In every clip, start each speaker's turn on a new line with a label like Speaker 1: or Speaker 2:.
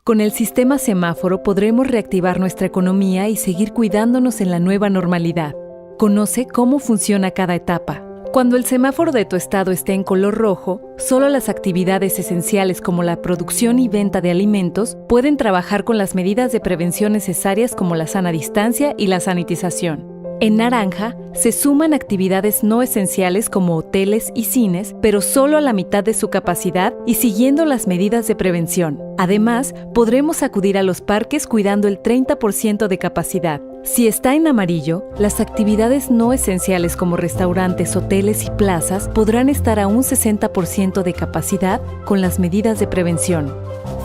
Speaker 1: Con el sistema semáforo podremos reactivar nuestra economía y seguir cuidándonos en la nueva normalidad. Conoce cómo funciona cada etapa. Cuando el semáforo de tu estado esté en color rojo, solo las actividades esenciales como la producción y venta de alimentos pueden trabajar con las medidas de prevención necesarias como la sana distancia y la sanitización. En naranja, se suman actividades no esenciales como hoteles y cines, pero solo a la mitad de su capacidad y siguiendo las medidas de prevención. Además, podremos acudir a los parques cuidando el 30% de capacidad. Si está en amarillo, las actividades no esenciales como restaurantes, hoteles y plazas podrán estar a un 60% de capacidad con las medidas de prevención.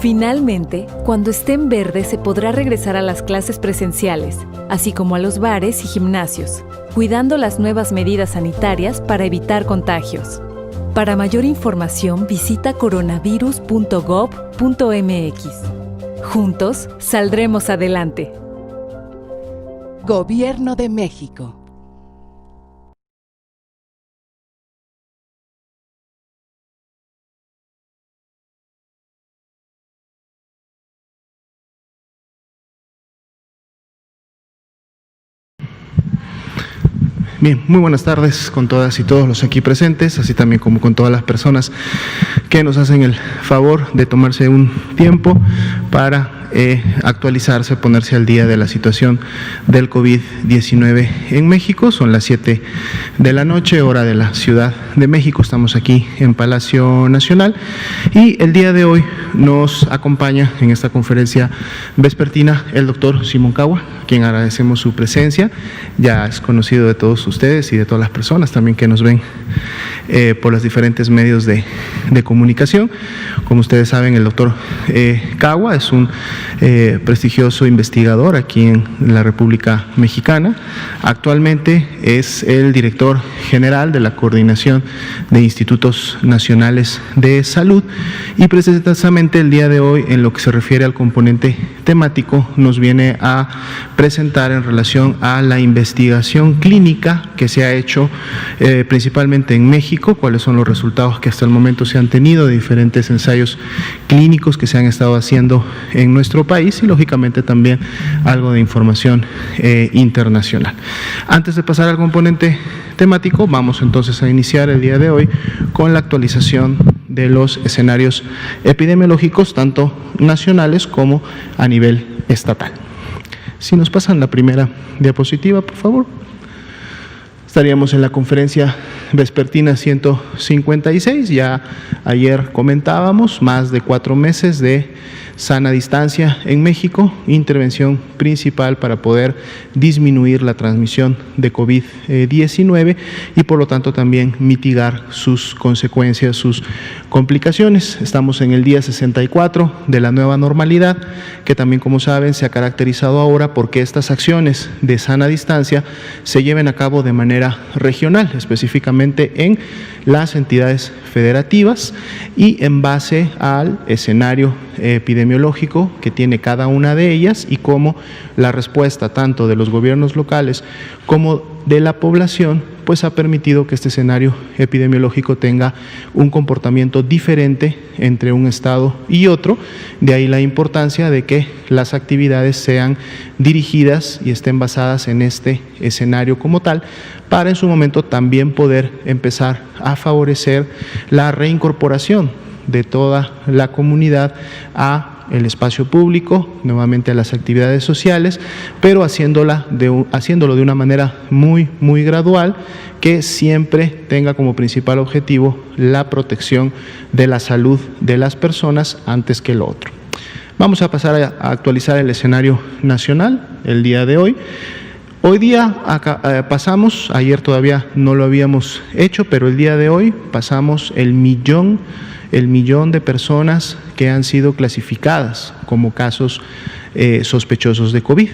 Speaker 1: Finalmente, cuando esté en verde se podrá regresar a las clases presenciales, así como a los bares y gimnasios, cuidando las nuevas medidas sanitarias para evitar contagios. Para mayor información visita coronavirus.gov.mx. Juntos saldremos adelante.
Speaker 2: Gobierno de México.
Speaker 3: Bien, muy buenas tardes con todas y todos los aquí presentes, así también como con todas las personas que nos hacen el favor de tomarse un tiempo para actualizarse, ponerse al día de la situación del COVID-19 en México. Son las 7 de la noche, hora de la Ciudad de México. Estamos aquí en Palacio Nacional y el día de hoy nos acompaña en esta conferencia vespertina el doctor Simón Cagua, a quien agradecemos su presencia. Ya es conocido de todos ustedes y de todas las personas también que nos ven por los diferentes medios de comunicación. Como ustedes saben, el doctor Cagua es un prestigioso investigador aquí en la República Mexicana. Actualmente es el director general de la Coordinación de Institutos Nacionales de Salud y precisamente el día de hoy, en lo que se refiere al componente temático, nos viene a presentar en relación a la investigación clínica que se ha hecho principalmente en México, cuáles son los resultados que hasta el momento se han tenido de diferentes ensayos clínicos que se han estado haciendo en nuestro país y lógicamente también algo de información internacional. Antes de pasar al componente temático, vamos entonces a iniciar el día de hoy con la actualización de los escenarios epidemiológicos, tanto nacionales como a nivel estatal. Si nos pasan la primera diapositiva, por favor. Estaríamos en la conferencia vespertina 156, ya ayer comentábamos, más de 4 meses de sana distancia en México, intervención principal para poder disminuir la transmisión de COVID-19 y por lo tanto también mitigar sus consecuencias, sus complicaciones. Estamos en el día 64 de la nueva normalidad, que también, como saben, se ha caracterizado ahora porque estas acciones de sana distancia se lleven a cabo de manera regional, específicamente en las entidades federativas y en base al escenario epidemiológico que tiene cada una de ellas y cómo la respuesta tanto de los gobiernos locales como de la población pues ha permitido que este escenario epidemiológico tenga un comportamiento diferente entre un estado y otro. De ahí la importancia de que las actividades sean dirigidas y estén basadas en este escenario como tal, para en su momento también poder empezar a favorecer la reincorporación de toda la comunidad a el espacio público, nuevamente a las actividades sociales, pero haciéndolo de una manera muy gradual, que siempre tenga como principal objetivo la protección de la salud de las personas antes que lo otro. Vamos a pasar a actualizar el escenario nacional el día de hoy. Hoy día pasamos, ayer todavía no lo habíamos hecho, pero el día de hoy pasamos el millón de personas que han sido clasificadas como casos sospechosos de COVID.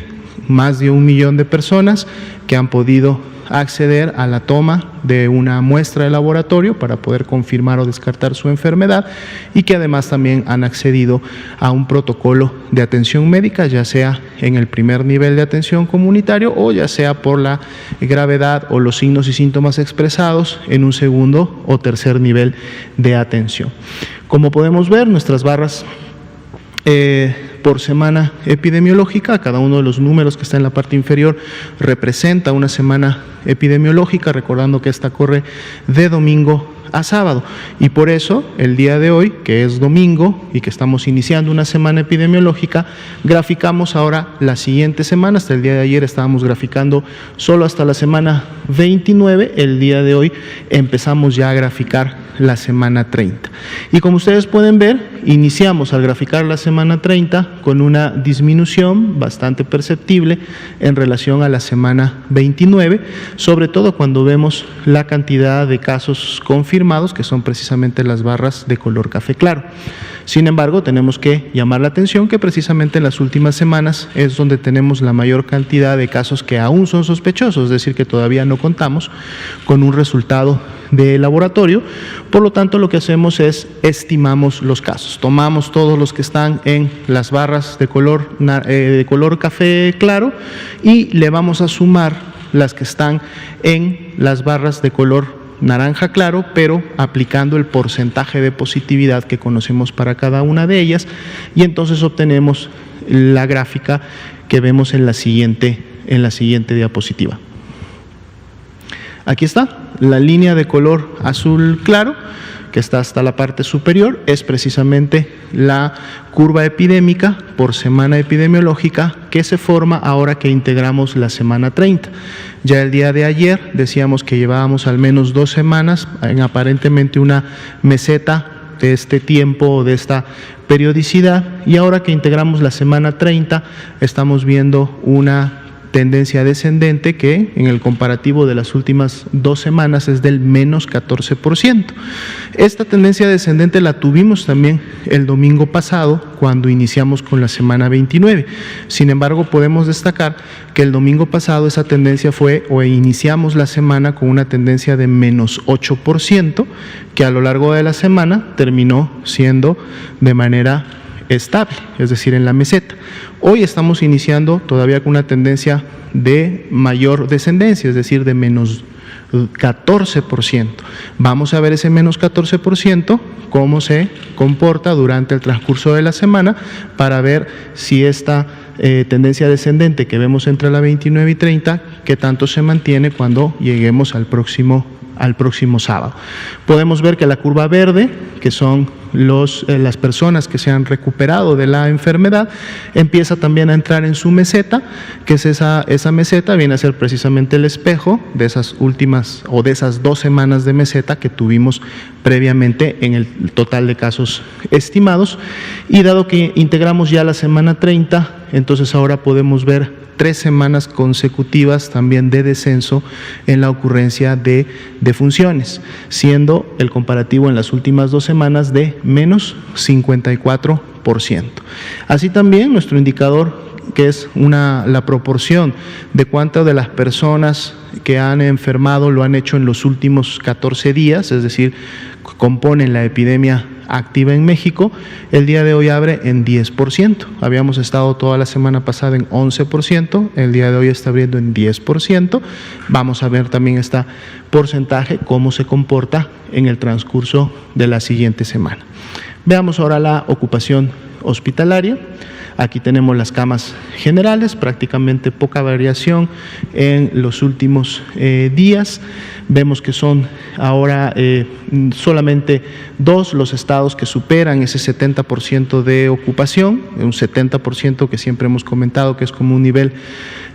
Speaker 3: Más de 1 millón de personas que han podido acceder a la toma de una muestra de laboratorio para poder confirmar o descartar su enfermedad y que además también han accedido a un protocolo de atención médica, ya sea en el primer nivel de atención comunitario o ya sea por la gravedad o los signos y síntomas expresados en un segundo o tercer nivel de atención. Como podemos ver, nuestras barras por semana epidemiológica. Cada uno de los números que está en la parte inferior representa una semana epidemiológica, recordando que esta corre de domingo a sábado, y por eso el día de hoy, que es domingo y que estamos iniciando una semana epidemiológica, graficamos ahora la siguiente semana. Hasta el día de ayer estábamos graficando solo hasta la semana 29, el día de hoy empezamos ya a graficar la semana 30. Y como ustedes pueden ver, iniciamos al graficar la semana 30 con una disminución bastante perceptible en relación a la semana 29, sobre todo cuando vemos la cantidad de casos confirmados, que son precisamente las barras de color café claro. Sin embargo, tenemos que llamar la atención que precisamente en las últimas semanas es donde tenemos la mayor cantidad de casos que aún son sospechosos, es decir, que todavía no contamos con un resultado de laboratorio. Por lo tanto, lo que hacemos es estimamos los casos. Tomamos todos los que están en las barras de color café claro y le vamos a sumar las que están en las barras de color naranja claro, pero aplicando el porcentaje de positividad que conocemos para cada una de ellas, y entonces obtenemos la gráfica que vemos en la siguiente diapositiva. Aquí está, la línea de color azul claro, que está hasta la parte superior, es precisamente la curva epidémica por semana epidemiológica que se forma ahora que integramos la semana 30. Ya el día de ayer decíamos que llevábamos al menos 2 semanas en aparentemente una meseta de este tiempo o de esta periodicidad, y ahora que integramos la semana 30 estamos viendo una tendencia descendente que en el comparativo de las últimas 2 semanas es del menos 14%. Esta tendencia descendente la tuvimos también el domingo pasado cuando iniciamos con la semana 29. Sin embargo, podemos destacar que el domingo pasado esa tendencia iniciamos la semana con una tendencia de menos 8%, que a lo largo de la semana terminó siendo de manera estable, es decir, en la meseta. Hoy estamos iniciando todavía con una tendencia de mayor descendencia, es decir, de menos 14%. Vamos a ver ese menos 14%, cómo se comporta durante el transcurso de la semana, para ver si esta tendencia descendente que vemos entre la 29 y 30, qué tanto se mantiene cuando lleguemos al próximo sábado. Podemos ver que la curva verde, que son las personas que se han recuperado de la enfermedad, empieza también a entrar en su meseta, que es esa meseta viene a ser precisamente el espejo de esas últimas o de esas 2 semanas de meseta que tuvimos previamente en el total de casos estimados. Y dado que integramos ya la semana 30, entonces ahora podemos ver 3 semanas consecutivas también de descenso en la ocurrencia de defunciones, siendo el comparativo en las últimas 2 semanas de menos 54%. Así también nuestro indicador, que es la proporción de cuántas de las personas que han enfermado lo han hecho en los últimos 14 días, es decir, componen la epidemia activa en México, el día de hoy abre en 10%. Habíamos estado toda la semana pasada en 11%, el día de hoy está abriendo en 10%. Vamos a ver también este porcentaje, cómo se comporta en el transcurso de la siguiente semana. Veamos ahora la ocupación hospitalaria. Aquí tenemos las camas generales, prácticamente poca variación en los últimos días. Vemos que son ahora solamente 2 los estados que superan ese 70% de ocupación, un 70% que siempre hemos comentado que es como un nivel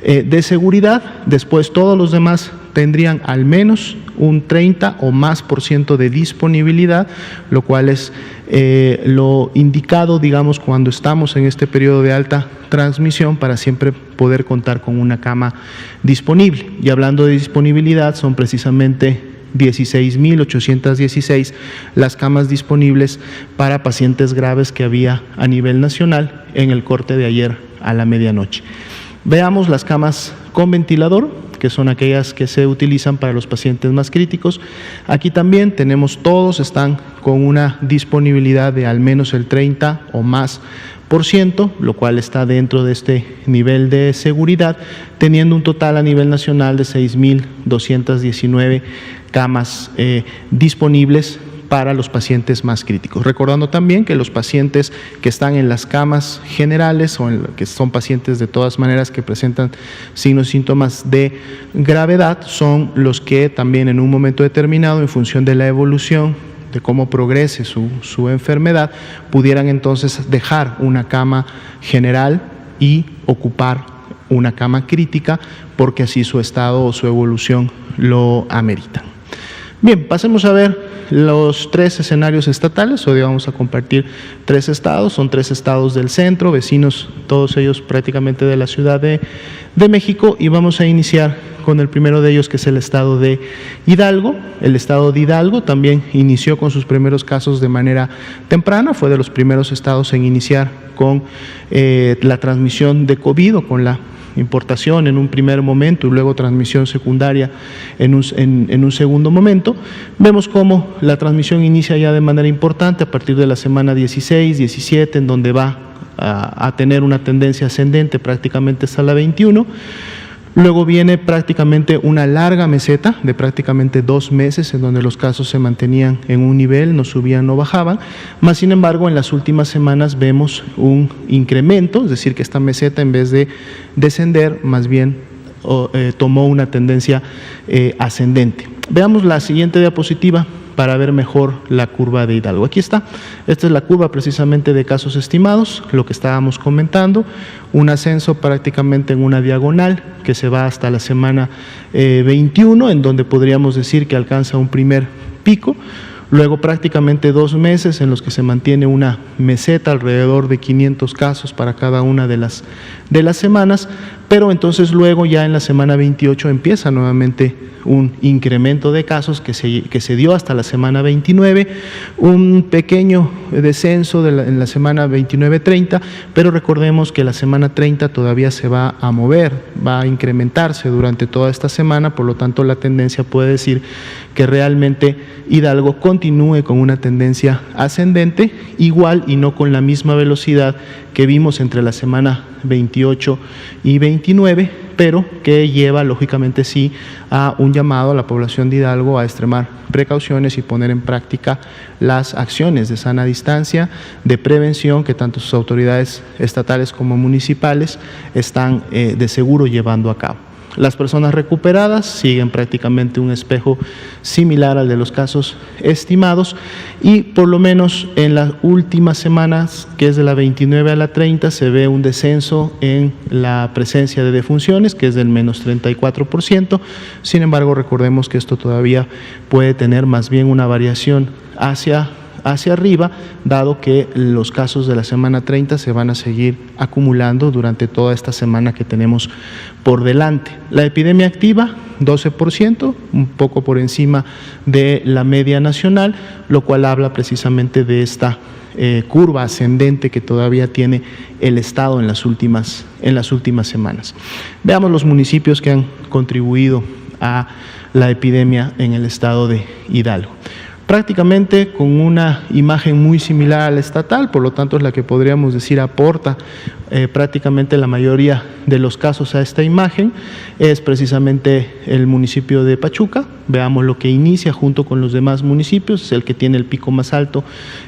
Speaker 3: de seguridad. Después todos los demás tendrían al menos un 30 o más % de disponibilidad, lo cual es lo indicado, digamos, cuando estamos en este periodo de alta transmisión, para siempre poder contar con una cama disponible. Y hablando de disponibilidad, son precisamente 16.816 las camas disponibles para pacientes graves que había a nivel nacional en el corte de ayer a la medianoche. Veamos las camas con ventilador, que son aquellas que se utilizan para los pacientes más críticos. Aquí también todos están con una disponibilidad de al menos el 30 o más %, lo cual está dentro de este nivel de seguridad, teniendo un total a nivel nacional de 6.219 camas disponibles para los pacientes más críticos. Recordando también que los pacientes que están en las camas generales o que son pacientes de todas maneras que presentan signos y síntomas de gravedad son los que también en un momento determinado, en función de la evolución, de cómo progrese su enfermedad, pudieran entonces dejar una cama general y ocupar una cama crítica porque así su estado o su evolución lo ameritan. Bien, pasemos a ver los 3 escenarios estatales. Hoy vamos a compartir 3 estados, son 3 estados del centro, vecinos, todos ellos prácticamente de la Ciudad de México, y vamos a iniciar con el primero de ellos, que es el estado de Hidalgo. El estado de Hidalgo también inició con sus primeros casos de manera temprana, fue de los primeros estados en iniciar con la transmisión de COVID o con la importación en un primer momento y luego transmisión secundaria en un segundo momento. Vemos cómo la transmisión inicia ya de manera importante a partir de la semana 16, 17, en donde va a tener una tendencia ascendente prácticamente hasta la 21. Luego viene prácticamente una larga meseta de prácticamente 2 meses en donde los casos se mantenían en un nivel, no subían, no bajaban, más sin embargo en las últimas semanas vemos un incremento, es decir que esta meseta en vez de descender más bien tomó una tendencia ascendente. Veamos la siguiente diapositiva para ver mejor la curva de Hidalgo. Aquí está, esta es la curva precisamente de casos estimados, lo que estábamos comentando, un ascenso prácticamente en una diagonal que se va hasta la semana 21, en donde podríamos decir que alcanza un primer pico, luego prácticamente 2 meses en los que se mantiene una meseta alrededor de 500 casos para cada una de las semanas, pero entonces luego ya en la semana 28 empieza nuevamente un incremento de casos que se dio hasta la semana 29, un pequeño descenso en la semana 29-30, pero recordemos que la semana 30 todavía se va a mover, va a incrementarse durante toda esta semana, por lo tanto la tendencia puede decir que realmente Hidalgo continúe con una tendencia ascendente, igual y no con la misma velocidad que vimos entre la semana 28 y 29, pero que lleva lógicamente sí a un llamado a la población de Hidalgo a extremar precauciones y poner en práctica las acciones de sana distancia, de prevención que tanto sus autoridades estatales como municipales están de seguro llevando a cabo. Las personas recuperadas siguen prácticamente un espejo similar al de los casos estimados y por lo menos en las últimas semanas, que es de la 29 a la 30, se ve un descenso en la presencia de defunciones, que es del menos 34%. Sin embargo, recordemos que esto todavía puede tener más bien una variación hacia arriba, dado que los casos de la semana 30 se van a seguir acumulando durante toda esta semana que tenemos por delante. La epidemia activa, 12%, un poco por encima de la media nacional, lo cual habla precisamente de esta curva ascendente que todavía tiene el Estado en las últimas semanas. Veamos los municipios que han contribuido a la epidemia en el estado de Hidalgo. Prácticamente con una imagen muy similar a la estatal, por lo tanto es la que podríamos decir aporta prácticamente la mayoría de los casos a esta imagen, es precisamente el municipio de Pachuca. Veamos lo que inicia junto con los demás municipios, es el que tiene el pico más alto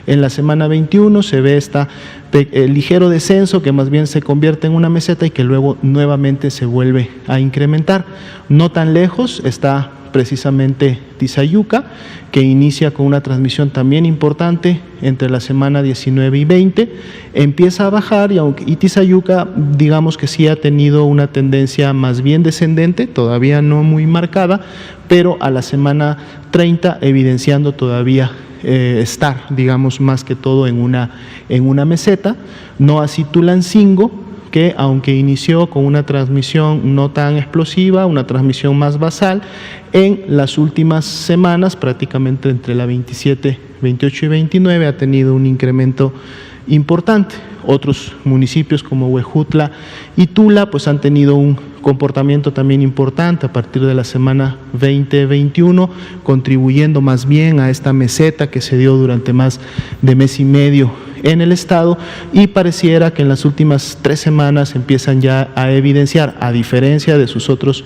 Speaker 3: en la semana 21, se ve el ligero descenso que más bien se convierte en una meseta y que luego nuevamente se vuelve a incrementar. No tan lejos está precisamente Tizayuca, que inicia con una transmisión también importante entre la semana 19 y 20, empieza a bajar y Tizayuca digamos que sí ha tenido una tendencia más bien descendente, todavía no muy marcada, pero a la semana 30 evidenciando todavía estar, digamos, más que todo en una meseta. No así Tulancingo, que aunque inició con una transmisión no tan explosiva, una transmisión más basal, en las últimas semanas, prácticamente entre la 27, 28 y 29, ha tenido un incremento importante. Otros municipios como Huejutla y Tula pues han tenido un comportamiento también importante a partir de la semana 20-21, contribuyendo más bien a esta meseta que se dio durante más de mes y medio en el estado, y pareciera que en las últimas 3 semanas empiezan ya a evidenciar, a diferencia de sus otros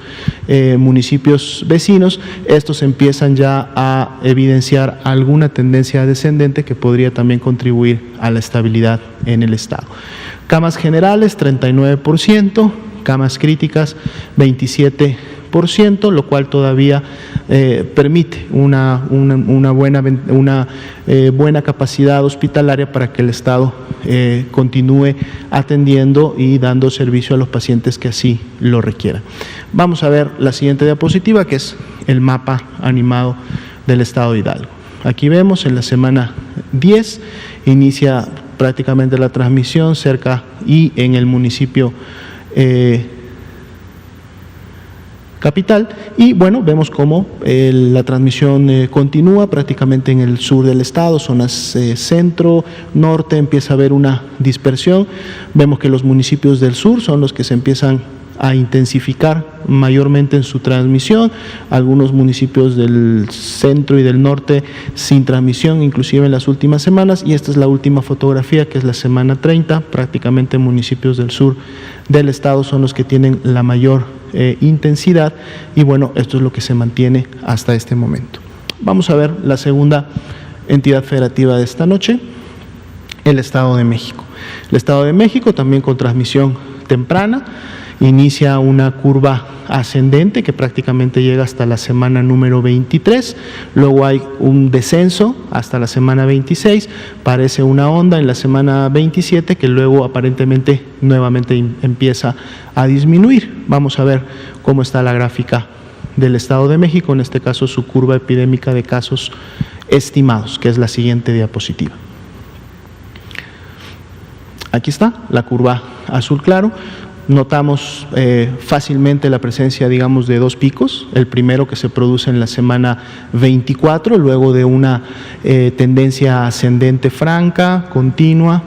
Speaker 3: municipios vecinos, estos empiezan ya a evidenciar alguna tendencia descendente que podría también contribuir a la estabilidad en el estado. Camas generales 39%, camas críticas 27%, lo cual todavía permite una buena capacidad hospitalaria para que el Estado continúe atendiendo y dando servicio a los pacientes que así lo requieran. Vamos a ver la siguiente diapositiva, que es el mapa animado del Estado de Hidalgo. Aquí vemos en la semana 10, inicia prácticamente la transmisión cerca y en el municipio capital, y bueno, vemos cómo la transmisión continúa prácticamente en el sur del estado, zonas centro, norte, empieza a haber una dispersión. Vemos que los municipios del sur son los que se empiezan a intensificar mayormente en su transmisión, algunos municipios del centro y del norte sin transmisión, inclusive en las últimas semanas, y esta es la última fotografía, que es la semana 30, prácticamente municipios del sur del estado son los que tienen la mayor intensidad, y bueno, esto es lo que se mantiene hasta este momento. Vamos a ver la segunda entidad federativa de esta noche, el Estado de México. El Estado de México también con transmisión temprana, inicia una curva ascendente que prácticamente llega hasta la semana número 23, luego hay un descenso hasta la semana 26, parece una onda en la semana 27 que luego aparentemente nuevamente empieza a disminuir. Vamos a ver cómo está la gráfica del Estado de México, en este caso su curva epidémica de casos estimados, que es la siguiente diapositiva. Aquí está la curva azul claro. Notamos fácilmente la presencia, digamos, de 2 picos, el primero que se produce en la semana 24, luego de una tendencia ascendente franca, continua,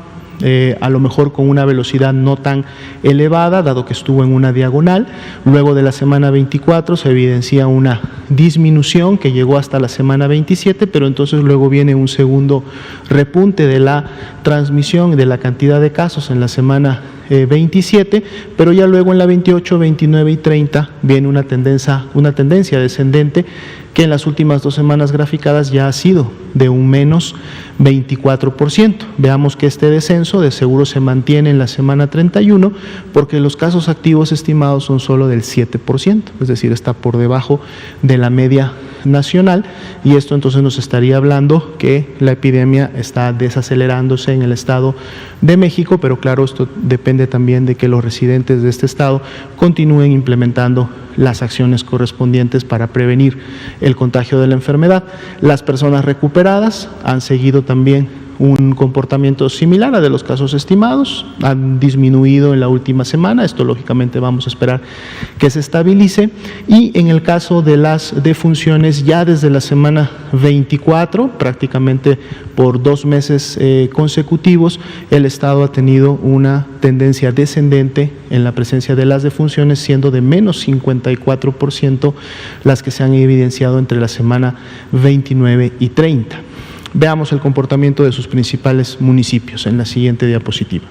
Speaker 3: a lo mejor con una velocidad no tan elevada, dado que estuvo en una diagonal. Luego de la semana 24 se evidencia una disminución que llegó hasta la semana 27, pero entonces luego viene un segundo repunte de la transmisión, de la cantidad de casos en la semana 27, pero ya luego en la 28, 29 y 30 viene una tendencia descendente que en las últimas 2 semanas graficadas ya ha sido de un menos 24%. Veamos que este descenso de seguro se mantiene en la semana 31 porque los casos activos estimados son solo del 7%, es decir, está por debajo de la media nacional, y esto entonces nos estaría hablando que la epidemia está desacelerándose en el Estado de México, pero claro, esto depende también de que los residentes de este estado continúen implementando las acciones correspondientes para prevenir el contagio de la enfermedad. Las personas recuperadas han seguido también un comportamiento similar a de los casos estimados, han disminuido en la última semana, esto lógicamente vamos a esperar que se estabilice, y en el caso de las defunciones ya desde la semana 24, prácticamente por 2 meses consecutivos, el Estado ha tenido una tendencia descendente en la presencia de las defunciones, siendo de menos 54% las que se han evidenciado entre la semana 29 y 30. Veamos el comportamiento de sus principales municipios en la siguiente diapositiva.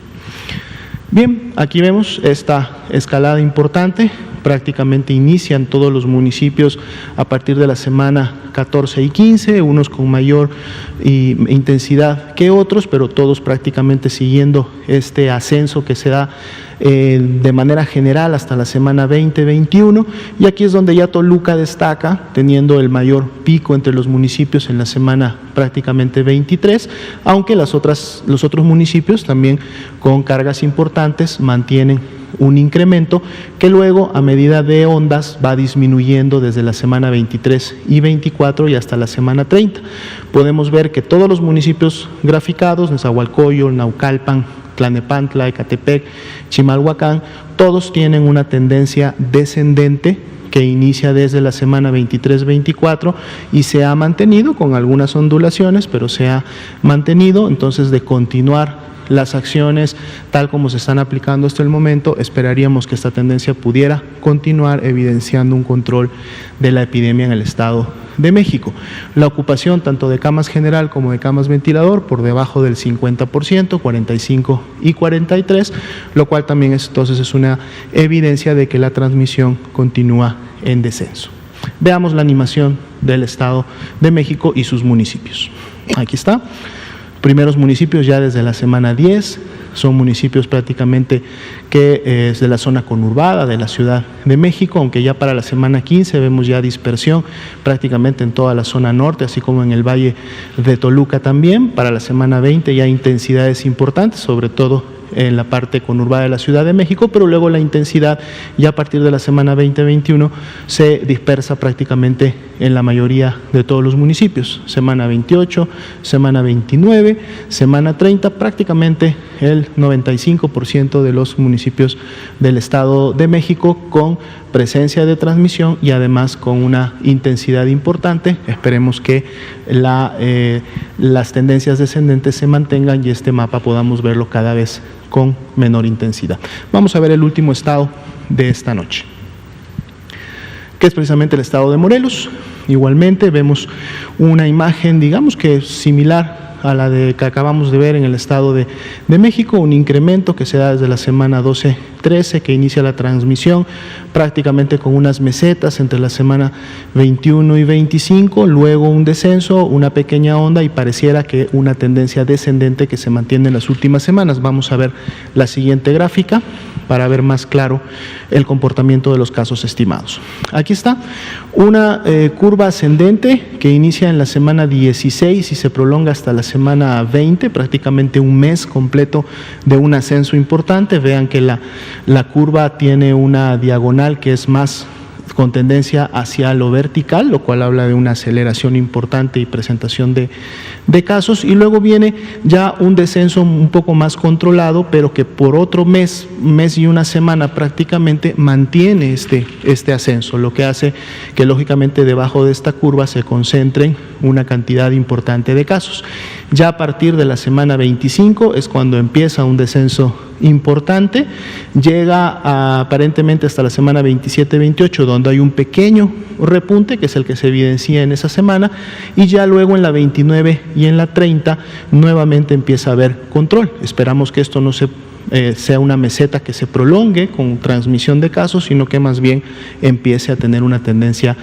Speaker 3: Bien, aquí vemos esta escalada importante, prácticamente inician todos los municipios a partir de la semana 14 y 15, unos con mayor intensidad que otros, pero todos prácticamente siguiendo este ascenso que se da de manera general hasta la semana 20-21, y aquí es donde ya Toluca destaca, teniendo el mayor pico entre los municipios en la semana prácticamente 23, aunque los otros municipios también con cargas importantes mantienen un incremento que luego a medida de ondas va disminuyendo desde la semana 23 y 24 y hasta la semana 30. Podemos ver que todos los municipios graficados, Nezahualcóyotl, Naucalpan, Tlalnepantla, Ecatepec, Chimalhuacán, todos tienen una tendencia descendente que inicia desde la semana 23-24 y se ha mantenido con algunas ondulaciones, pero se ha mantenido. Entonces, de continuar las acciones tal como se están aplicando hasta el momento, esperaríamos que esta tendencia pudiera continuar evidenciando un control de la epidemia en el Estado de México. La ocupación tanto de camas general como de camas ventilador por debajo del 50%, 45 y 43, lo cual también entonces es una evidencia de que la transmisión continúa en descenso. Veamos la animación del Estado de México y sus municipios. Aquí está. Primeros municipios ya desde la semana 10, son municipios prácticamente que es de la zona conurbada de la Ciudad de México, aunque ya para la semana 15 vemos ya dispersión prácticamente en toda la zona norte, así como en el Valle de Toluca también. Para la semana 20 ya intensidades importantes, sobre todo en la parte conurbada de la Ciudad de México, pero luego la intensidad ya a partir de la semana 20-21 se dispersa prácticamente en la mayoría de todos los municipios. Semana 28, semana 29, semana 30, prácticamente el 95% de los municipios del Estado de México con presencia de transmisión y además con una intensidad importante. Esperemos que las tendencias descendentes se mantengan y este mapa podamos verlo cada vez con menor intensidad. Vamos a ver el último estado de esta noche, que es precisamente el estado de Morelos. Igualmente vemos una imagen, digamos que similar a la que acabamos de ver en el Estado de México, un incremento que se da desde la semana 12-13, que inicia la transmisión prácticamente con unas mesetas entre la semana 21 y 25, luego un descenso, una pequeña onda y pareciera que una tendencia descendente que se mantiene en las últimas semanas. Vamos a ver la siguiente gráfica para ver más claro el comportamiento de los casos estimados. Aquí está una curva ascendente que inicia en la semana 16 y se prolonga hasta la semana 20, prácticamente un mes completo de un ascenso importante. Vean que la curva tiene una diagonal que es más con tendencia hacia lo vertical, lo cual habla de una aceleración importante y presentación de casos, y luego viene ya un descenso un poco más controlado, pero que por otro mes y una semana prácticamente mantiene este ascenso, lo que hace que lógicamente debajo de esta curva se concentren una cantidad importante de casos. Ya a partir de la semana 25 es cuando empieza un descenso importante, llega aparentemente hasta la semana 27-28, donde hay un pequeño repunte, que es el que se evidencia en esa semana, y ya luego en la 29 y en la 30 nuevamente empieza a haber control. Esperamos que esto no sea una meseta que se prolongue con transmisión de casos, sino que más bien empiece a tener una tendencia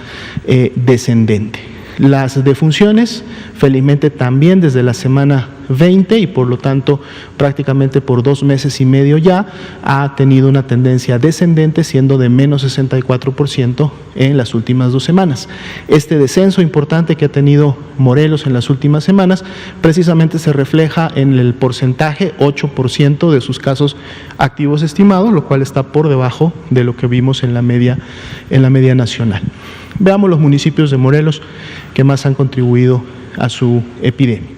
Speaker 3: descendente. Las defunciones, felizmente también desde la semana 20 y por lo tanto prácticamente por 2 meses y medio ya ha tenido una tendencia descendente, siendo de menos 64% en las últimas 2 semanas. Este descenso importante que ha tenido Morelos en las últimas semanas precisamente se refleja en el porcentaje, 8% de sus casos activos estimados, lo cual está por debajo de lo que vimos en la media nacional. Veamos los municipios de Morelos que más han contribuido a su epidemia.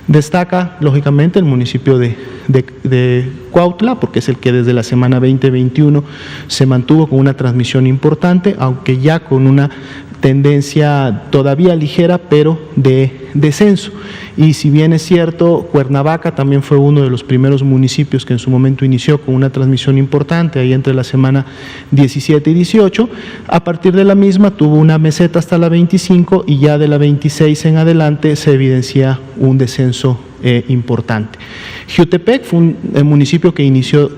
Speaker 3: Destaca, lógicamente, el municipio de Cuautla, porque es el que desde la semana 20-21 se mantuvo con una transmisión importante, aunque ya con una tendencia todavía ligera, pero de descenso. Y si bien es cierto, Cuernavaca también fue uno de los primeros municipios que en su momento inició con una transmisión importante, ahí entre la semana 17 y 18, a partir de la misma tuvo una meseta hasta la 25 y ya de la 26 en adelante se evidencia un descenso importante. Jiutepec fue un municipio que inició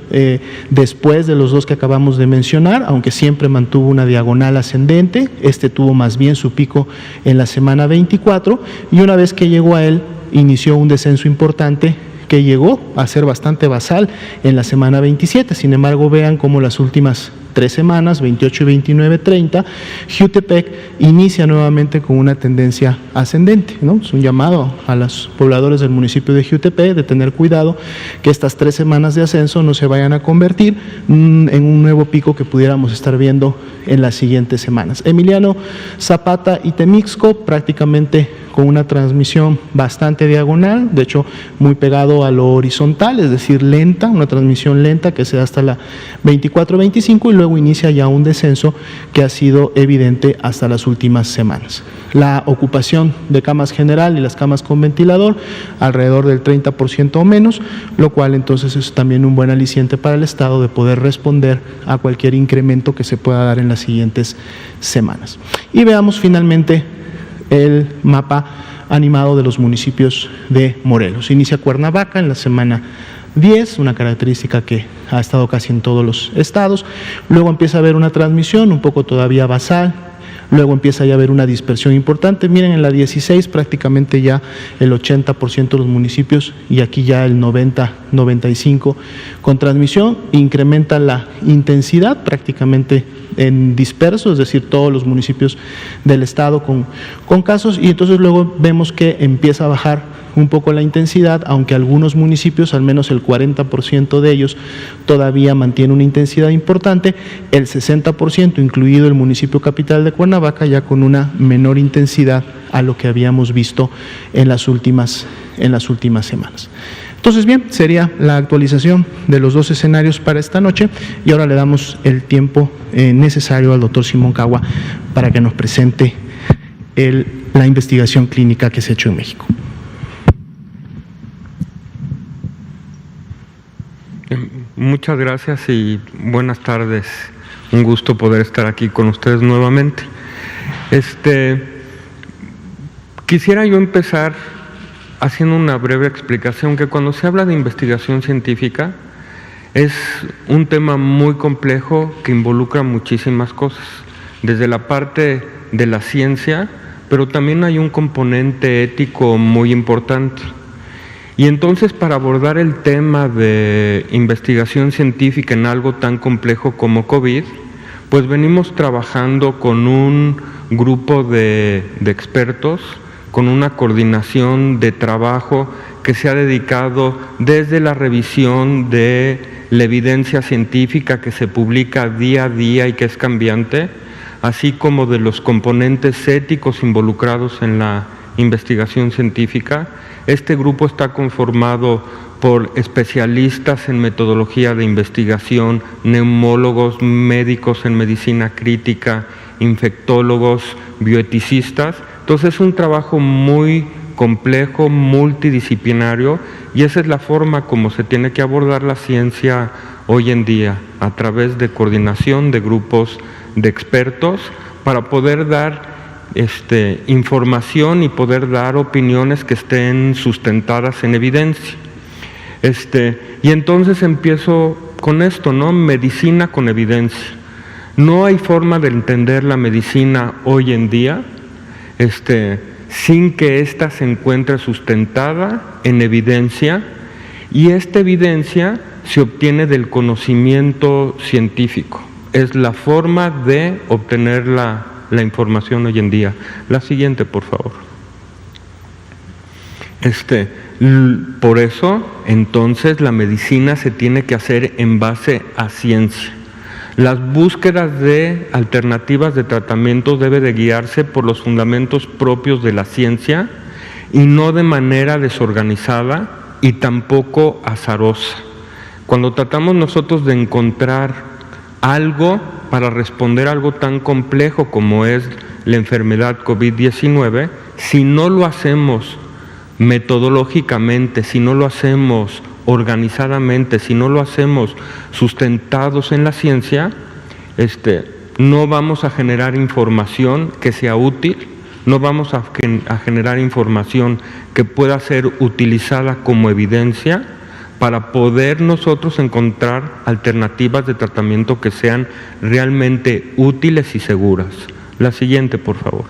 Speaker 3: después de los dos que acabamos de mencionar, aunque siempre mantuvo una diagonal ascendente. Este tuvo más bien su pico en la semana 24 y una vez que llegó a él inició un descenso importante que llegó a ser bastante basal en la semana 27. Sin embargo, vean cómo las últimas 3 semanas, 28 y 29, 30, Jiutepec inicia nuevamente con una tendencia ascendente, ¿no? Es un llamado a los pobladores del municipio de Jiutepec de tener cuidado que estas 3 semanas de ascenso no se vayan a convertir en un nuevo pico que pudiéramos estar viendo en las siguientes semanas. Emiliano Zapata y Temixco prácticamente con una transmisión bastante diagonal, de hecho muy pegado a lo horizontal, es decir, lenta, una transmisión lenta que se da hasta la 24-25 y luego inicia ya un descenso que ha sido evidente hasta las últimas semanas. La ocupación de camas general y las camas con ventilador alrededor del 30% o menos, lo cual entonces es también un buen aliciente para el Estado de poder responder a cualquier incremento que se pueda dar en las siguientes semanas. Y veamos finalmente el mapa animado de los municipios de Morelos. Inicia Cuernavaca en la semana 10, una característica que ha estado casi en todos los estados. Luego empieza a haber una transmisión un poco todavía basal. Luego empieza ya a haber una dispersión importante. Miren, en la 16 prácticamente ya el 80% de los municipios y aquí ya el 90-95 con transmisión. Incrementa la intensidad prácticamente en disperso, es decir, todos los municipios del estado con casos, y entonces luego vemos que empieza a bajar un poco la intensidad, aunque algunos municipios, al menos el 40% de ellos, todavía mantiene una intensidad importante, el 60%, incluido el municipio capital de Cuernavaca, ya con una menor intensidad a lo que habíamos visto en las últimas semanas. Entonces, bien, sería la actualización de los dos escenarios para esta noche y ahora le damos el tiempo necesario al doctor Simón Cagua para que nos presente la investigación clínica que se ha hecho en México.
Speaker 2: Muchas gracias y buenas tardes. Un gusto poder estar aquí con ustedes nuevamente. Quisiera yo empezar haciendo una breve explicación que cuando se habla de investigación científica es un tema muy complejo que involucra muchísimas cosas, desde la parte de la ciencia, pero también hay un componente ético muy importante. Y entonces, para abordar el tema de investigación científica en algo tan complejo como COVID, pues venimos trabajando con un grupo de expertos, con una coordinación de trabajo que se ha dedicado desde la revisión de la evidencia científica que se publica día a día y que es cambiante, así como de los componentes éticos involucrados en la investigación científica. Este grupo está conformado por especialistas en metodología de investigación, neumólogos, médicos en medicina crítica, infectólogos, bioeticistas. Entonces es un trabajo muy complejo, multidisciplinario, y esa es la forma como se tiene que abordar la ciencia hoy en día, a través de coordinación de grupos de expertos para poder dar información y poder dar opiniones que estén sustentadas en evidencia. Y entonces empiezo con esto, ¿no? Medicina con evidencia. No hay forma de entender la medicina hoy en día sin que ésta se encuentre sustentada en evidencia, y esta evidencia se obtiene del conocimiento científico. Es la forma de obtener la información hoy en día. La siguiente, por favor. Por eso, entonces, la medicina se tiene que hacer en base a ciencia. Las búsquedas de alternativas de tratamiento deben de guiarse por los fundamentos propios de la ciencia y no de manera desorganizada y tampoco azarosa. Cuando tratamos nosotros de encontrar algo para responder a algo tan complejo como es la enfermedad COVID-19, si no lo hacemos metodológicamente, si no lo hacemos organizadamente, si no lo hacemos sustentados en la ciencia, no vamos a generar información que sea útil, no vamos a generar información que pueda ser utilizada como evidencia para poder nosotros encontrar alternativas de tratamiento que sean realmente útiles y seguras. La siguiente, por favor.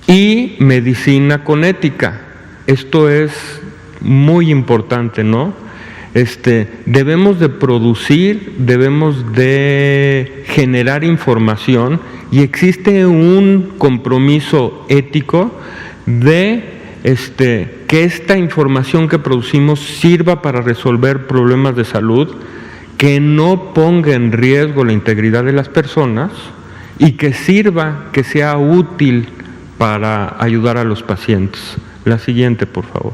Speaker 2: Y medicina con ética. Esto es muy importante, ¿no? Debemos de producir, debemos de generar información, y existe un compromiso ético de que esta información que producimos sirva para resolver problemas de salud, que no ponga en riesgo la integridad de las personas y que sirva, que sea útil para ayudar a los pacientes. La siguiente, por favor.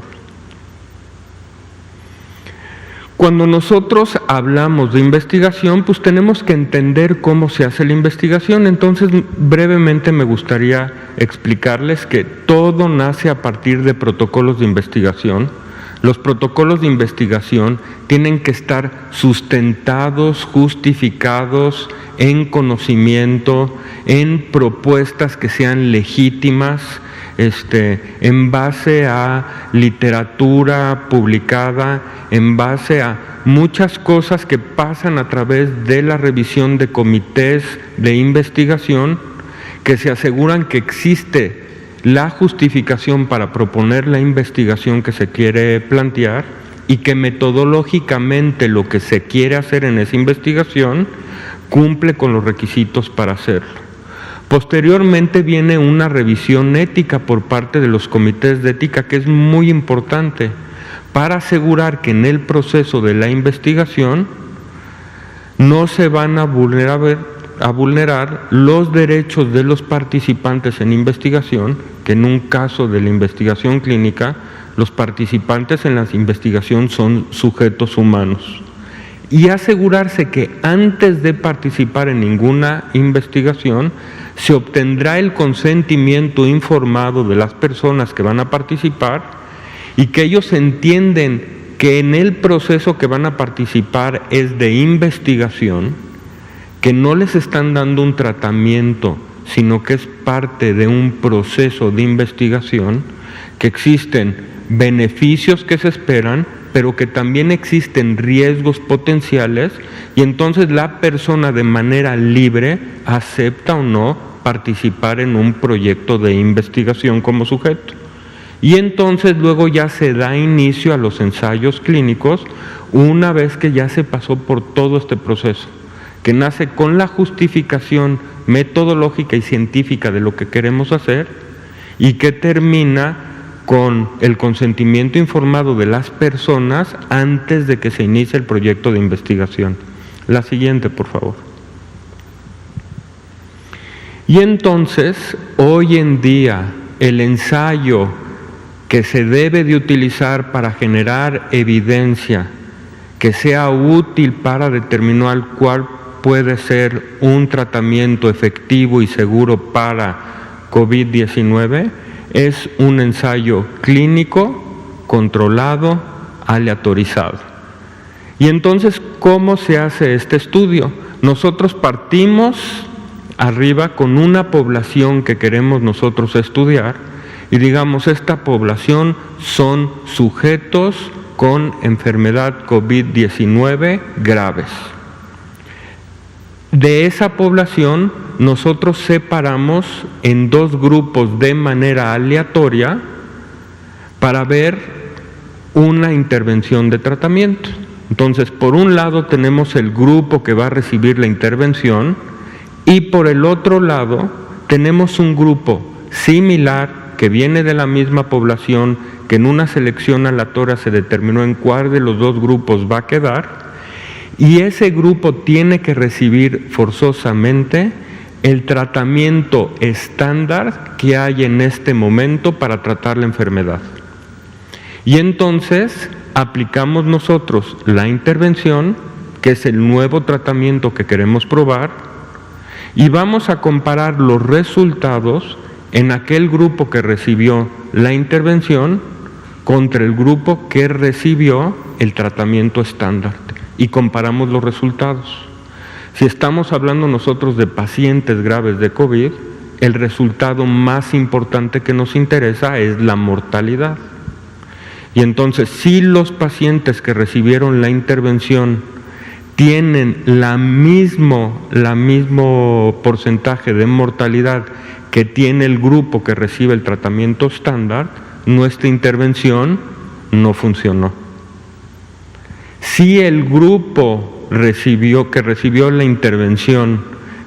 Speaker 2: Cuando nosotros hablamos de investigación, pues tenemos que entender cómo se hace la investigación. Entonces, brevemente me gustaría explicarles que todo nace a partir de protocolos de investigación. Los protocolos de investigación tienen que estar sustentados, justificados en conocimiento, en propuestas que sean legítimas, en base a literatura publicada, en base a muchas cosas que pasan a través de la revisión de comités de investigación que se aseguran que existe la justificación para proponer la investigación que se quiere plantear y que metodológicamente lo que se quiere hacer en esa investigación cumple con los requisitos para hacerlo. Posteriormente viene una revisión ética por parte de los comités de ética que es muy importante para asegurar que en el proceso de la investigación no se van a vulnerar los derechos de los participantes en investigación, que en un caso de la investigación clínica, los participantes en la investigación son sujetos humanos. Y asegurarse que antes de participar en ninguna investigación se obtendrá el consentimiento informado de las personas que van a participar y que ellos entienden que en el proceso que van a participar es de investigación, que no les están dando un tratamiento, sino que es parte de un proceso de investigación, que existen beneficios que se esperan, pero que también existen riesgos potenciales, y entonces la persona de manera libre acepta o no participar en un proyecto de investigación como sujeto. Y entonces luego ya se da inicio a los ensayos clínicos una vez que ya se pasó por todo este proceso, que nace con la justificación metodológica y científica de lo que queremos hacer y que termina con el consentimiento informado de las personas antes de que se inicie el proyecto de investigación. La siguiente, por favor. Y entonces, hoy en día, el ensayo que se debe de utilizar para generar evidencia que sea útil para determinar cuál puede ser un tratamiento efectivo y seguro para COVID-19 es un ensayo clínico, controlado, aleatorizado. Y entonces, ¿cómo se hace este estudio? Nosotros partimos arriba con una población que queremos nosotros estudiar y digamos, esta población son sujetos con enfermedad COVID-19 graves. De esa población, nosotros separamos en dos grupos de manera aleatoria para ver una intervención de tratamiento. Entonces, por un lado tenemos el grupo que va a recibir la intervención y por el otro lado tenemos un grupo similar que viene de la misma población, que en una selección aleatoria se determinó en cuál de los dos grupos va a quedar, y ese grupo tiene que recibir forzosamente el tratamiento estándar que hay en este momento para tratar la enfermedad. Y entonces aplicamos nosotros la intervención, que es el nuevo tratamiento que queremos probar, y vamos a comparar los resultados en aquel grupo que recibió la intervención contra el grupo que recibió el tratamiento estándar y comparamos los resultados. Si estamos hablando nosotros de pacientes graves de COVID, el resultado más importante que nos interesa es la mortalidad. Y entonces, si los pacientes que recibieron la intervención tienen el mismo porcentaje de mortalidad que tiene el grupo que recibe el tratamiento estándar, nuestra intervención no funcionó. Si el grupo que recibió la intervención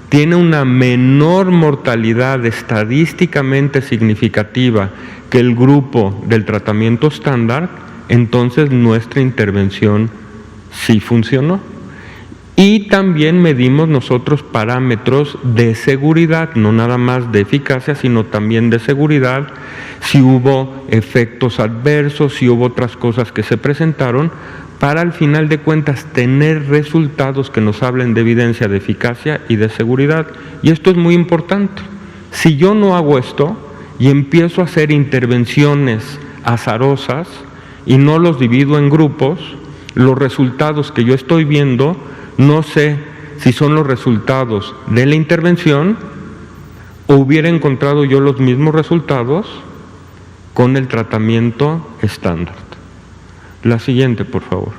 Speaker 2: tiene una menor mortalidad estadísticamente significativa que el grupo del tratamiento estándar, entonces nuestra intervención sí funcionó. Y también medimos nosotros parámetros de seguridad, no nada más de eficacia, sino también de seguridad, si hubo efectos adversos, si hubo otras cosas que se presentaron, para al final de cuentas tener resultados que nos hablen de evidencia de eficacia y de seguridad. Y esto es muy importante. Si yo no hago esto y empiezo a hacer intervenciones azarosas y no los divido en grupos, los resultados que yo estoy viendo, no sé si son los resultados de la intervención o hubiera encontrado yo los mismos resultados con el tratamiento estándar. La siguiente, por favor.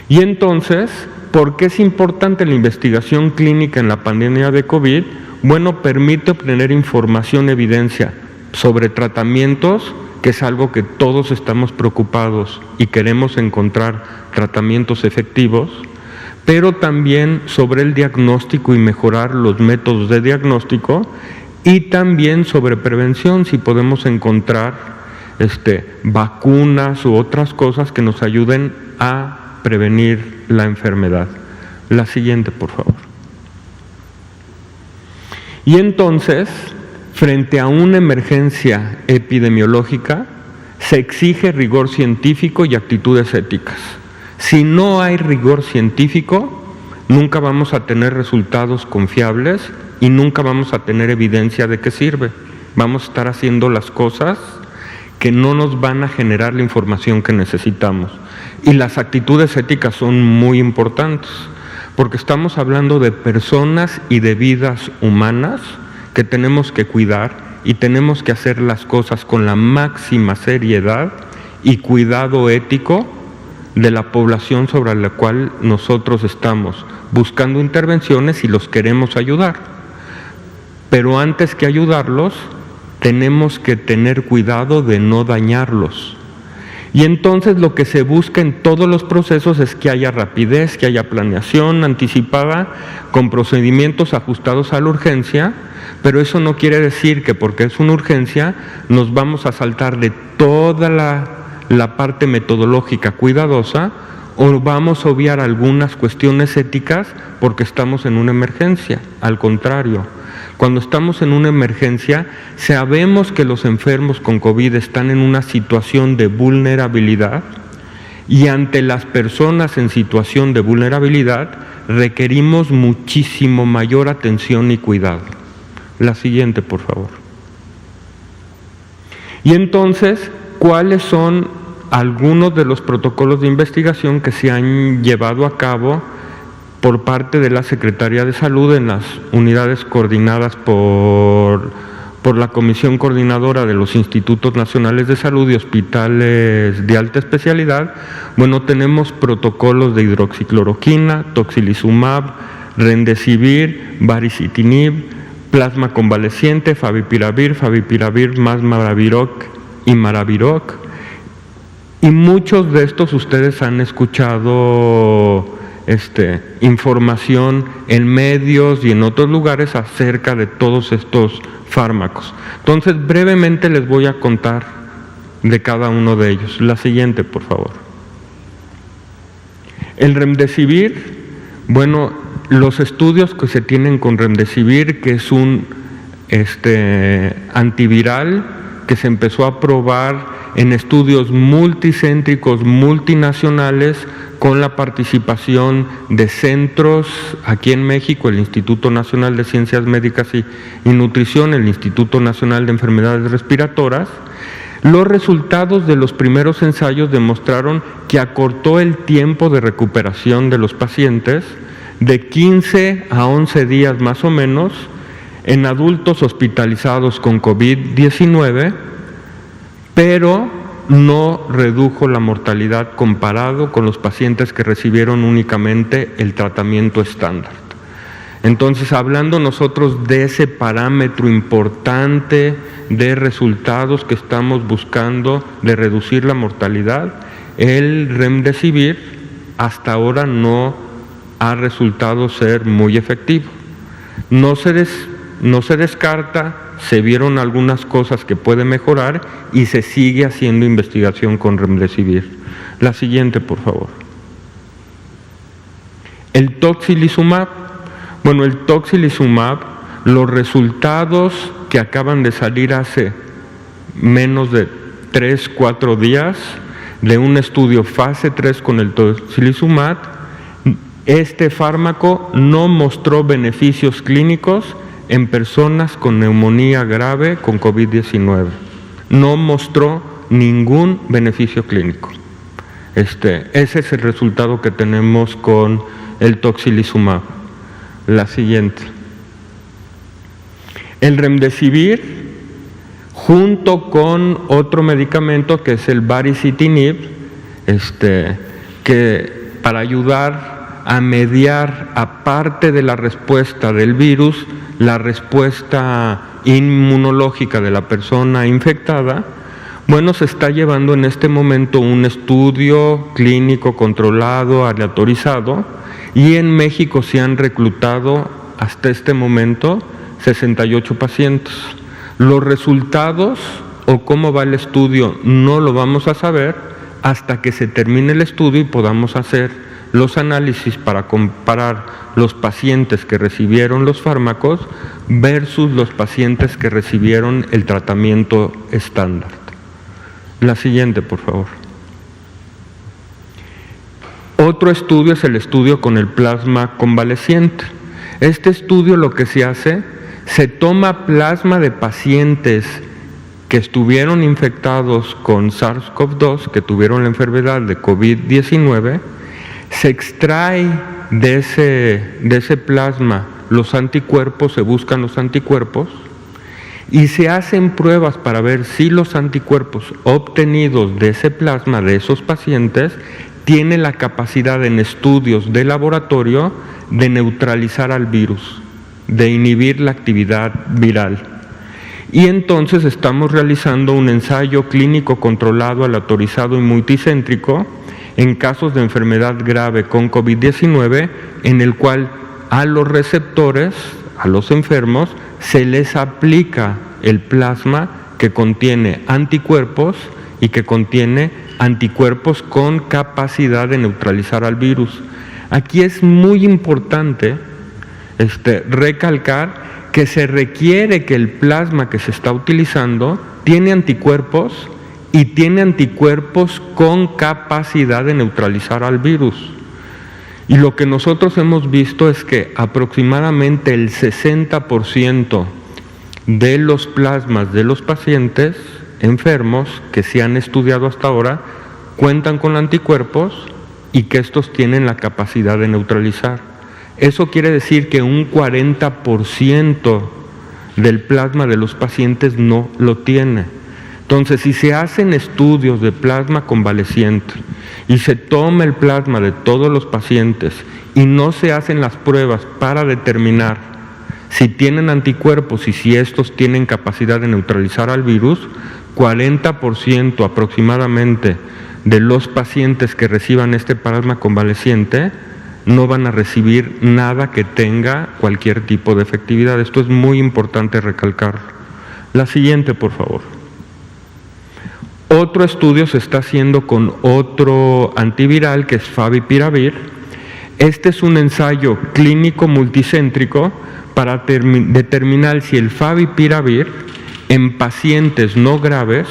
Speaker 2: Y entonces, ¿por qué es importante la investigación clínica en la pandemia de COVID? Bueno, permite obtener información, evidencia sobre tratamientos, que es algo que todos estamos preocupados y queremos encontrar tratamientos efectivos, pero también sobre el diagnóstico y mejorar los métodos de diagnóstico, y también sobre prevención, si podemos encontrar vacunas u otras cosas que nos ayuden a prevenir la enfermedad. La siguiente, por favor. Y entonces, frente a una emergencia epidemiológica, se exige rigor científico y actitudes éticas. Si no hay rigor científico, nunca vamos a tener resultados confiables y nunca vamos a tener evidencia de que sirve. Vamos a estar haciendo las cosas que no nos van a generar la información que necesitamos. Y las actitudes éticas son muy importantes, porque estamos hablando de personas y de vidas humanas que tenemos que cuidar y tenemos que hacer las cosas con la máxima seriedad y cuidado ético de la población sobre la cual nosotros estamos buscando intervenciones y los queremos ayudar. Pero antes que ayudarlos, tenemos que tener cuidado de no dañarlos. Y entonces lo que se busca en todos los procesos es que haya rapidez, que haya planeación anticipada con procedimientos ajustados a la urgencia, pero eso no quiere decir que porque es una urgencia nos vamos a saltar de toda la parte metodológica cuidadosa o vamos a obviar algunas cuestiones éticas porque estamos en una emergencia. Al contrario, cuando estamos en una emergencia, sabemos que los enfermos con COVID están en una situación de vulnerabilidad y ante las personas en situación de vulnerabilidad requerimos muchísimo mayor atención y cuidado. La siguiente, por favor. Y entonces, ¿cuáles son algunos de los protocolos de investigación que se han llevado a cabo por parte de la Secretaría de Salud en las unidades coordinadas por la Comisión Coordinadora de los Institutos Nacionales de Salud y Hospitales de Alta Especialidad? Bueno, tenemos protocolos de hidroxicloroquina, tocilizumab, remdesivir, baricitinib, plasma convaleciente, favipiravir más maraviroc y maraviroc. Y muchos de estos ustedes han escuchado información en medios y en otros lugares acerca de todos estos fármacos. Entonces, brevemente les voy a contar de cada uno de ellos. La siguiente, por favor. El remdesivir, bueno, los estudios que se tienen con remdesivir, que es un antiviral que se empezó a probar en estudios multicéntricos, multinacionales, con la participación de centros aquí en México, el Instituto Nacional de Ciencias Médicas y Nutrición, el Instituto Nacional de Enfermedades Respiratorias. Los resultados de los primeros ensayos demostraron que acortó el tiempo de recuperación de los pacientes de 15 a 11 días más o menos en adultos hospitalizados con COVID-19, pero no redujo la mortalidad comparado con los pacientes que recibieron únicamente el tratamiento estándar. Entonces, hablando nosotros de ese parámetro importante de resultados que estamos buscando de reducir la mortalidad, el remdesivir hasta ahora no ha resultado ser muy efectivo. No se descarta, se vieron algunas cosas que puede mejorar y se sigue haciendo investigación con remdesivir. La siguiente, por favor. El tocilizumab, bueno, el tocilizumab, los resultados que acaban de salir hace menos de 3-4 días de un estudio fase 3 con el tocilizumab, este fármaco no mostró beneficios clínicos en personas con neumonía grave con COVID-19. No mostró ningún beneficio clínico. Ese es el resultado que tenemos con el tocilizumab. La siguiente. El remdesivir, junto con otro medicamento que es el baricitinib, que para ayudar a mediar, aparte de la respuesta del virus, la respuesta inmunológica de la persona infectada, bueno, se está llevando en este momento un estudio clínico controlado, aleatorizado, y en México se han reclutado hasta este momento 68 pacientes. Los resultados o cómo va el estudio no lo vamos a saber hasta que se termine el estudio y podamos hacer los análisis para comparar los pacientes que recibieron los fármacos versus los pacientes que recibieron el tratamiento estándar. La siguiente, por favor. Otro estudio es el estudio con el plasma convaleciente. Este estudio lo que se hace, se toma plasma de pacientes que estuvieron infectados con SARS-CoV-2, que tuvieron la enfermedad de COVID-19, se extrae de ese plasma los anticuerpos, se buscan los anticuerpos y se hacen pruebas para ver si los anticuerpos obtenidos de ese plasma de esos pacientes tienen la capacidad en estudios de laboratorio de neutralizar al virus, de inhibir la actividad viral. Y entonces estamos realizando un ensayo clínico controlado, aleatorizado y multicéntrico en casos de enfermedad grave con COVID-19, en el cual a los receptores, a los enfermos, se les aplica el plasma que contiene anticuerpos y que contiene anticuerpos con capacidad de neutralizar al virus. Aquí es muy importante recalcar que se requiere que el plasma que se está utilizando tiene anticuerpos y tiene anticuerpos con capacidad de neutralizar al virus. Y lo que nosotros hemos visto es que aproximadamente el 60% de los plasmas de los pacientes enfermos que se han estudiado hasta ahora cuentan con anticuerpos y que estos tienen la capacidad de neutralizar. Eso quiere decir que un 40% del plasma de los pacientes no lo tiene. Entonces, si se hacen estudios de plasma convaleciente y se toma el plasma de todos los pacientes y no se hacen las pruebas para determinar si tienen anticuerpos y si estos tienen capacidad de neutralizar al virus, 40% aproximadamente de los pacientes que reciban este plasma convaleciente no van a recibir nada que tenga cualquier tipo de efectividad. Esto es muy importante recalcarlo. La siguiente, por favor. Otro estudio se está haciendo con otro antiviral que es favipiravir. Este es un ensayo clínico multicéntrico para determinar si el favipiravir en pacientes no graves,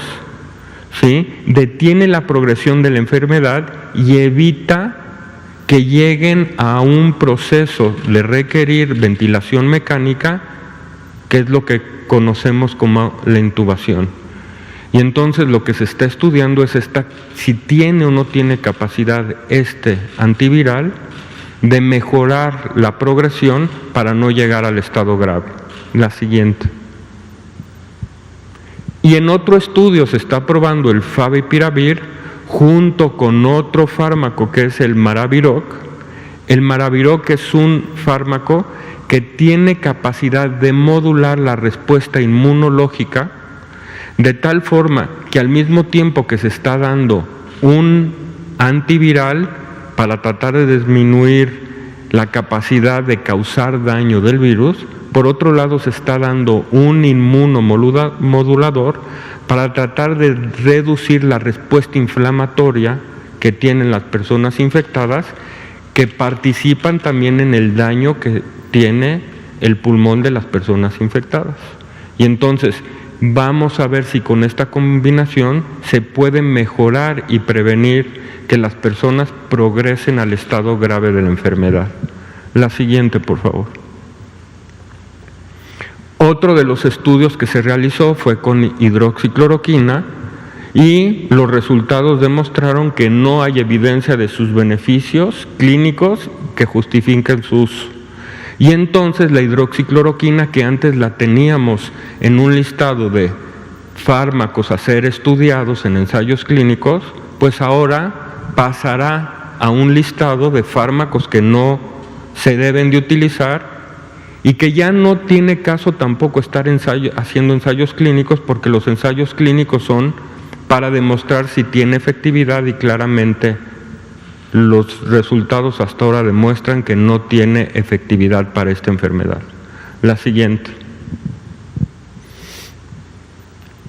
Speaker 2: ¿sí?, detiene la progresión de la enfermedad y evita que lleguen a un proceso de requerir ventilación mecánica, que es lo que conocemos como la intubación. Y entonces lo que se está estudiando es si tiene o no tiene capacidad este antiviral de mejorar la progresión para no llegar al estado grave. La siguiente. Y en otro estudio se está probando el favipiravir junto con otro fármaco que es el Maraviroc. El Maraviroc es un fármaco que tiene capacidad de modular la respuesta inmunológica de tal forma que al mismo tiempo que se está dando un antiviral para tratar de disminuir la capacidad de causar daño del virus, por otro lado se está dando un inmunomodulador para tratar de reducir la respuesta inflamatoria que tienen las personas infectadas, que participan también en el daño que tiene el pulmón de las personas infectadas. Y entonces vamos a ver si con esta combinación se puede mejorar y prevenir que las personas progresen al estado grave de la enfermedad. La siguiente, por favor. Otro de los estudios que se realizó fue con hidroxicloroquina y los resultados demostraron que no hay evidencia de sus beneficios clínicos que justifiquen su uso. Y entonces la hidroxicloroquina, que antes la teníamos en un listado de fármacos a ser estudiados en ensayos clínicos, pues ahora pasará a un listado de fármacos que no se deben de utilizar y que ya no tiene caso tampoco estar haciendo ensayos clínicos, porque los ensayos clínicos son para demostrar si tiene efectividad y claramente los resultados hasta ahora demuestran que no tiene efectividad para esta enfermedad. La siguiente.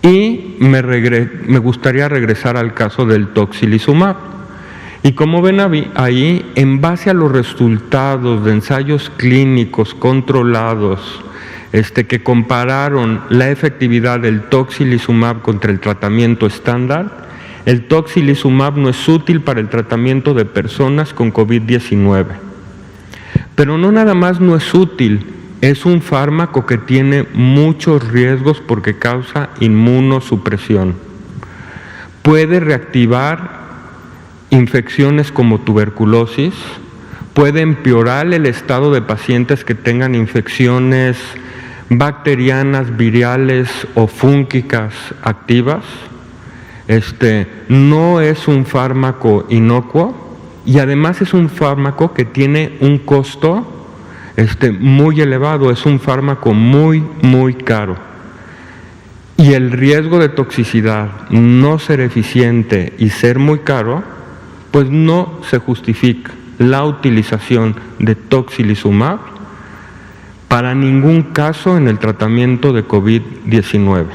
Speaker 2: Y me gustaría regresar al caso del tocilizumab. Y como ven ahí, en base a los resultados de ensayos clínicos controlados que compararon la efectividad del tocilizumab contra el tratamiento estándar, el tocilizumab no es útil para el tratamiento de personas con COVID-19. Pero no nada más no es útil, es un fármaco que tiene muchos riesgos porque causa inmunosupresión. Puede reactivar infecciones como tuberculosis, puede empeorar el estado de pacientes que tengan infecciones bacterianas, virales o fúngicas activas. No es un fármaco inocuo y además es un fármaco que tiene un costo muy elevado, es un fármaco muy, muy caro. Y el riesgo de toxicidad, no ser eficiente y ser muy caro, pues no se justifica la utilización de tocilizumab para ningún caso en el tratamiento de COVID-19.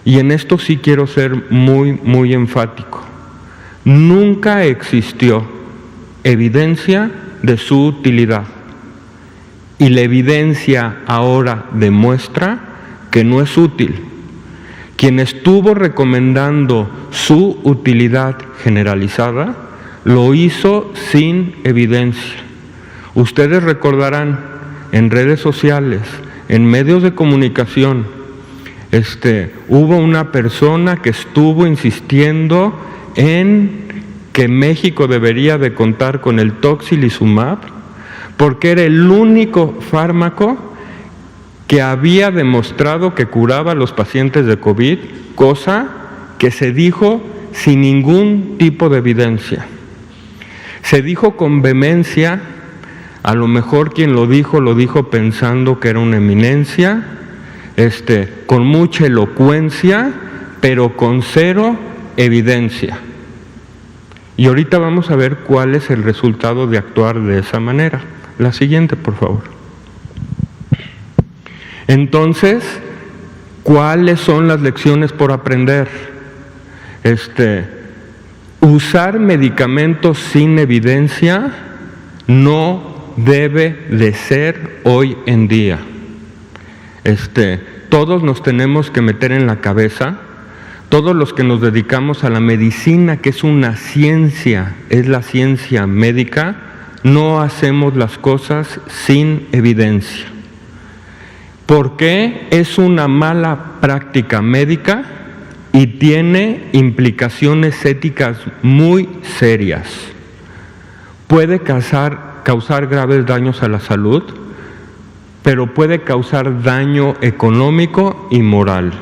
Speaker 2: Y en esto sí quiero ser muy, muy enfático. Nunca existió evidencia de su utilidad. Y la evidencia ahora demuestra que no es útil. Quien estuvo recomendando su utilidad generalizada lo hizo sin evidencia. Ustedes recordarán en redes sociales, en medios de comunicación, hubo una persona que estuvo insistiendo en que México debería de contar con el tocilizumab porque era el único fármaco que había demostrado que curaba a los pacientes de COVID, cosa que se dijo sin ningún tipo de evidencia. Se dijo con vehemencia, a lo mejor quien lo dijo pensando que era una eminencia, con mucha elocuencia, pero con cero evidencia. Y ahorita vamos a ver cuál es el resultado de actuar de esa manera. La siguiente, por favor. Entonces, ¿cuáles son las lecciones por aprender? Usar medicamentos sin evidencia no debe de ser hoy en día. Todos nos tenemos que meter en la cabeza, todos los que nos dedicamos a la medicina, que es una ciencia, es la ciencia médica, no hacemos las cosas sin evidencia. Porque es una mala práctica médica y tiene implicaciones éticas muy serias. Puede causar graves daños a la salud, pero puede causar daño económico y moral.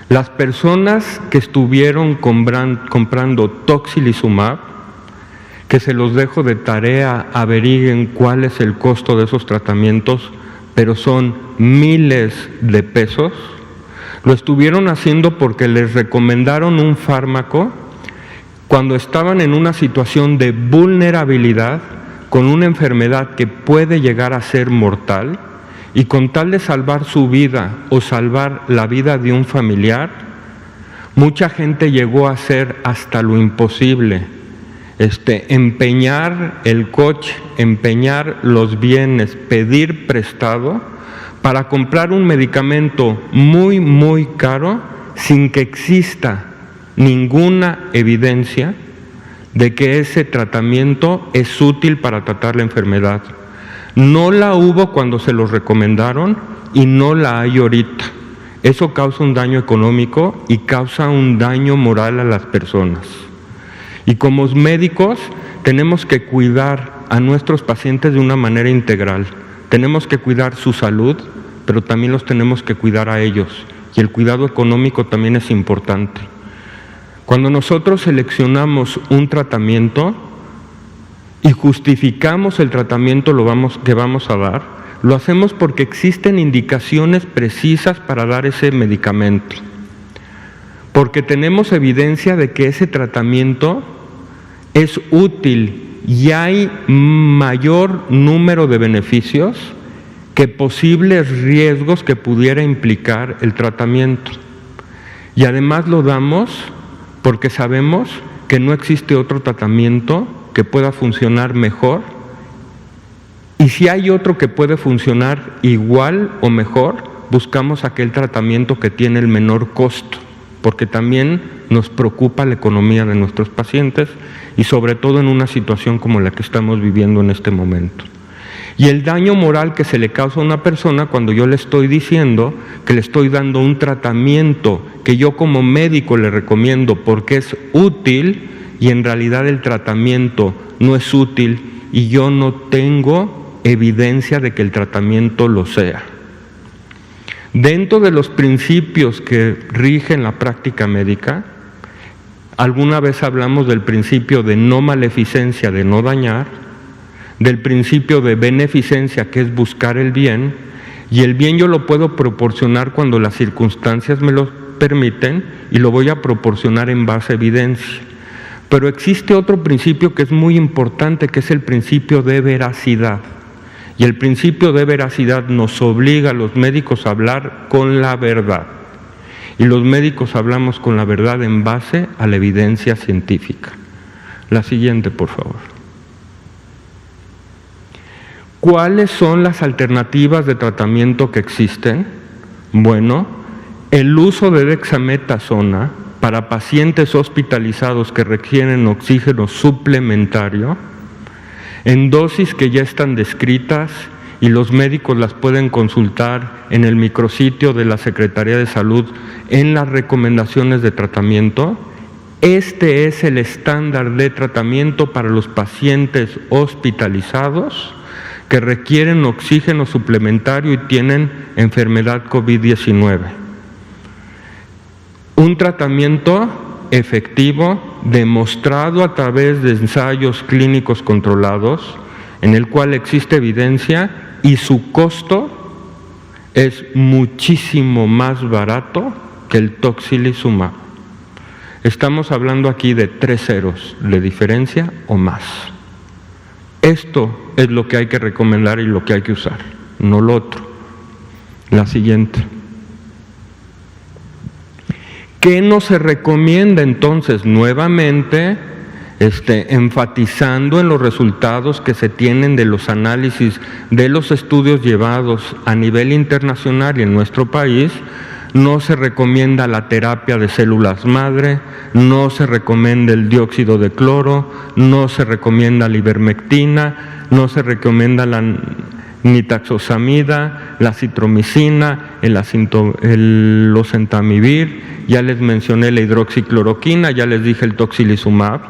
Speaker 2: Las personas que estuvieron comprando tocilizumab, que se los dejo de tarea, averigüen cuál es el costo de esos tratamientos, pero son miles de pesos, lo estuvieron haciendo porque les recomendaron un fármaco cuando estaban en una situación de vulnerabilidad, con una enfermedad que puede llegar a ser mortal, y con tal de salvar su vida o salvar la vida de un familiar, mucha gente llegó a hacer hasta lo imposible, empeñar el coche, empeñar los bienes, pedir prestado para comprar un medicamento muy, muy caro sin que exista ninguna evidencia de que ese tratamiento es útil para tratar la enfermedad. No la hubo cuando se los recomendaron y no la hay ahorita. Eso causa un daño económico y causa un daño moral a las personas. Y como médicos tenemos que cuidar a nuestros pacientes de una manera integral. Tenemos que cuidar su salud, pero también los tenemos que cuidar a ellos. Y el cuidado económico también es importante. Cuando nosotros seleccionamos un tratamiento y justificamos el tratamiento que vamos a dar, lo hacemos porque existen indicaciones precisas para dar ese medicamento. Porque tenemos evidencia de que ese tratamiento es útil y hay mayor número de beneficios que posibles riesgos que pudiera implicar el tratamiento. Y además lo damos porque sabemos que no existe otro tratamiento que pueda funcionar mejor, y si hay otro que puede funcionar igual o mejor, buscamos aquel tratamiento que tiene el menor costo, porque también nos preocupa la economía de nuestros pacientes y sobre todo en una situación como la que estamos viviendo en este momento. Y el daño moral que se le causa a una persona cuando yo le estoy diciendo que le estoy dando un tratamiento que yo como médico le recomiendo porque es útil y en realidad el tratamiento no es útil y yo no tengo evidencia de que el tratamiento lo sea. Dentro de los principios que rigen la práctica médica, alguna vez hablamos del principio de no maleficencia, de no dañar, del principio de beneficencia, que es buscar el bien, y el bien yo lo puedo proporcionar cuando las circunstancias me lo permiten y lo voy a proporcionar en base a evidencia. Pero existe otro principio que es muy importante, que es el principio de veracidad. Y el principio de veracidad nos obliga a los médicos a hablar con la verdad. Y los médicos hablamos con la verdad en base a la evidencia científica. La siguiente, por favor. ¿Cuáles son las alternativas de tratamiento que existen? Bueno, el uso de dexametasona para pacientes hospitalizados que requieren oxígeno suplementario, en dosis que ya están descritas y los médicos las pueden consultar en el micrositio de la Secretaría de Salud en las recomendaciones de tratamiento. Este es el estándar de tratamiento para los pacientes hospitalizados que requieren oxígeno suplementario y tienen enfermedad COVID-19. Un tratamiento efectivo, demostrado a través de ensayos clínicos controlados, en el cual existe evidencia y su costo es muchísimo más barato que el tocilizumab. Estamos hablando aquí de 3 ceros de diferencia o más. Esto es lo que hay que recomendar y lo que hay que usar, no lo otro. La siguiente. ¿Qué no se recomienda entonces? Nuevamente, enfatizando en los resultados que se tienen de los análisis de los estudios llevados a nivel internacional y en nuestro país, no se recomienda la terapia de células madre, no se recomienda el dióxido de cloro, no se recomienda la ivermectina, no se recomienda la nitazoxamida, la citromicina, el oseltamivir, ya les mencioné la hidroxicloroquina, ya les dije el tocilizumab,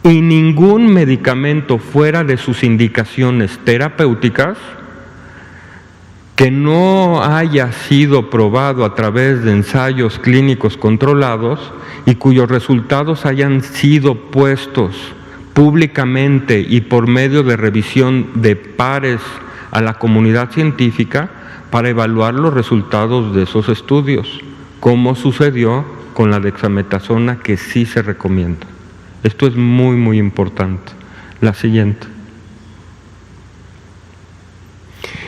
Speaker 2: y ningún medicamento fuera de sus indicaciones terapéuticas que no haya sido probado a través de ensayos clínicos controlados y cuyos resultados hayan sido puestos públicamente y por medio de revisión de pares a la comunidad científica para evaluar los resultados de esos estudios, como sucedió con la dexametasona, que sí se recomienda. Esto es muy, muy importante. La siguiente.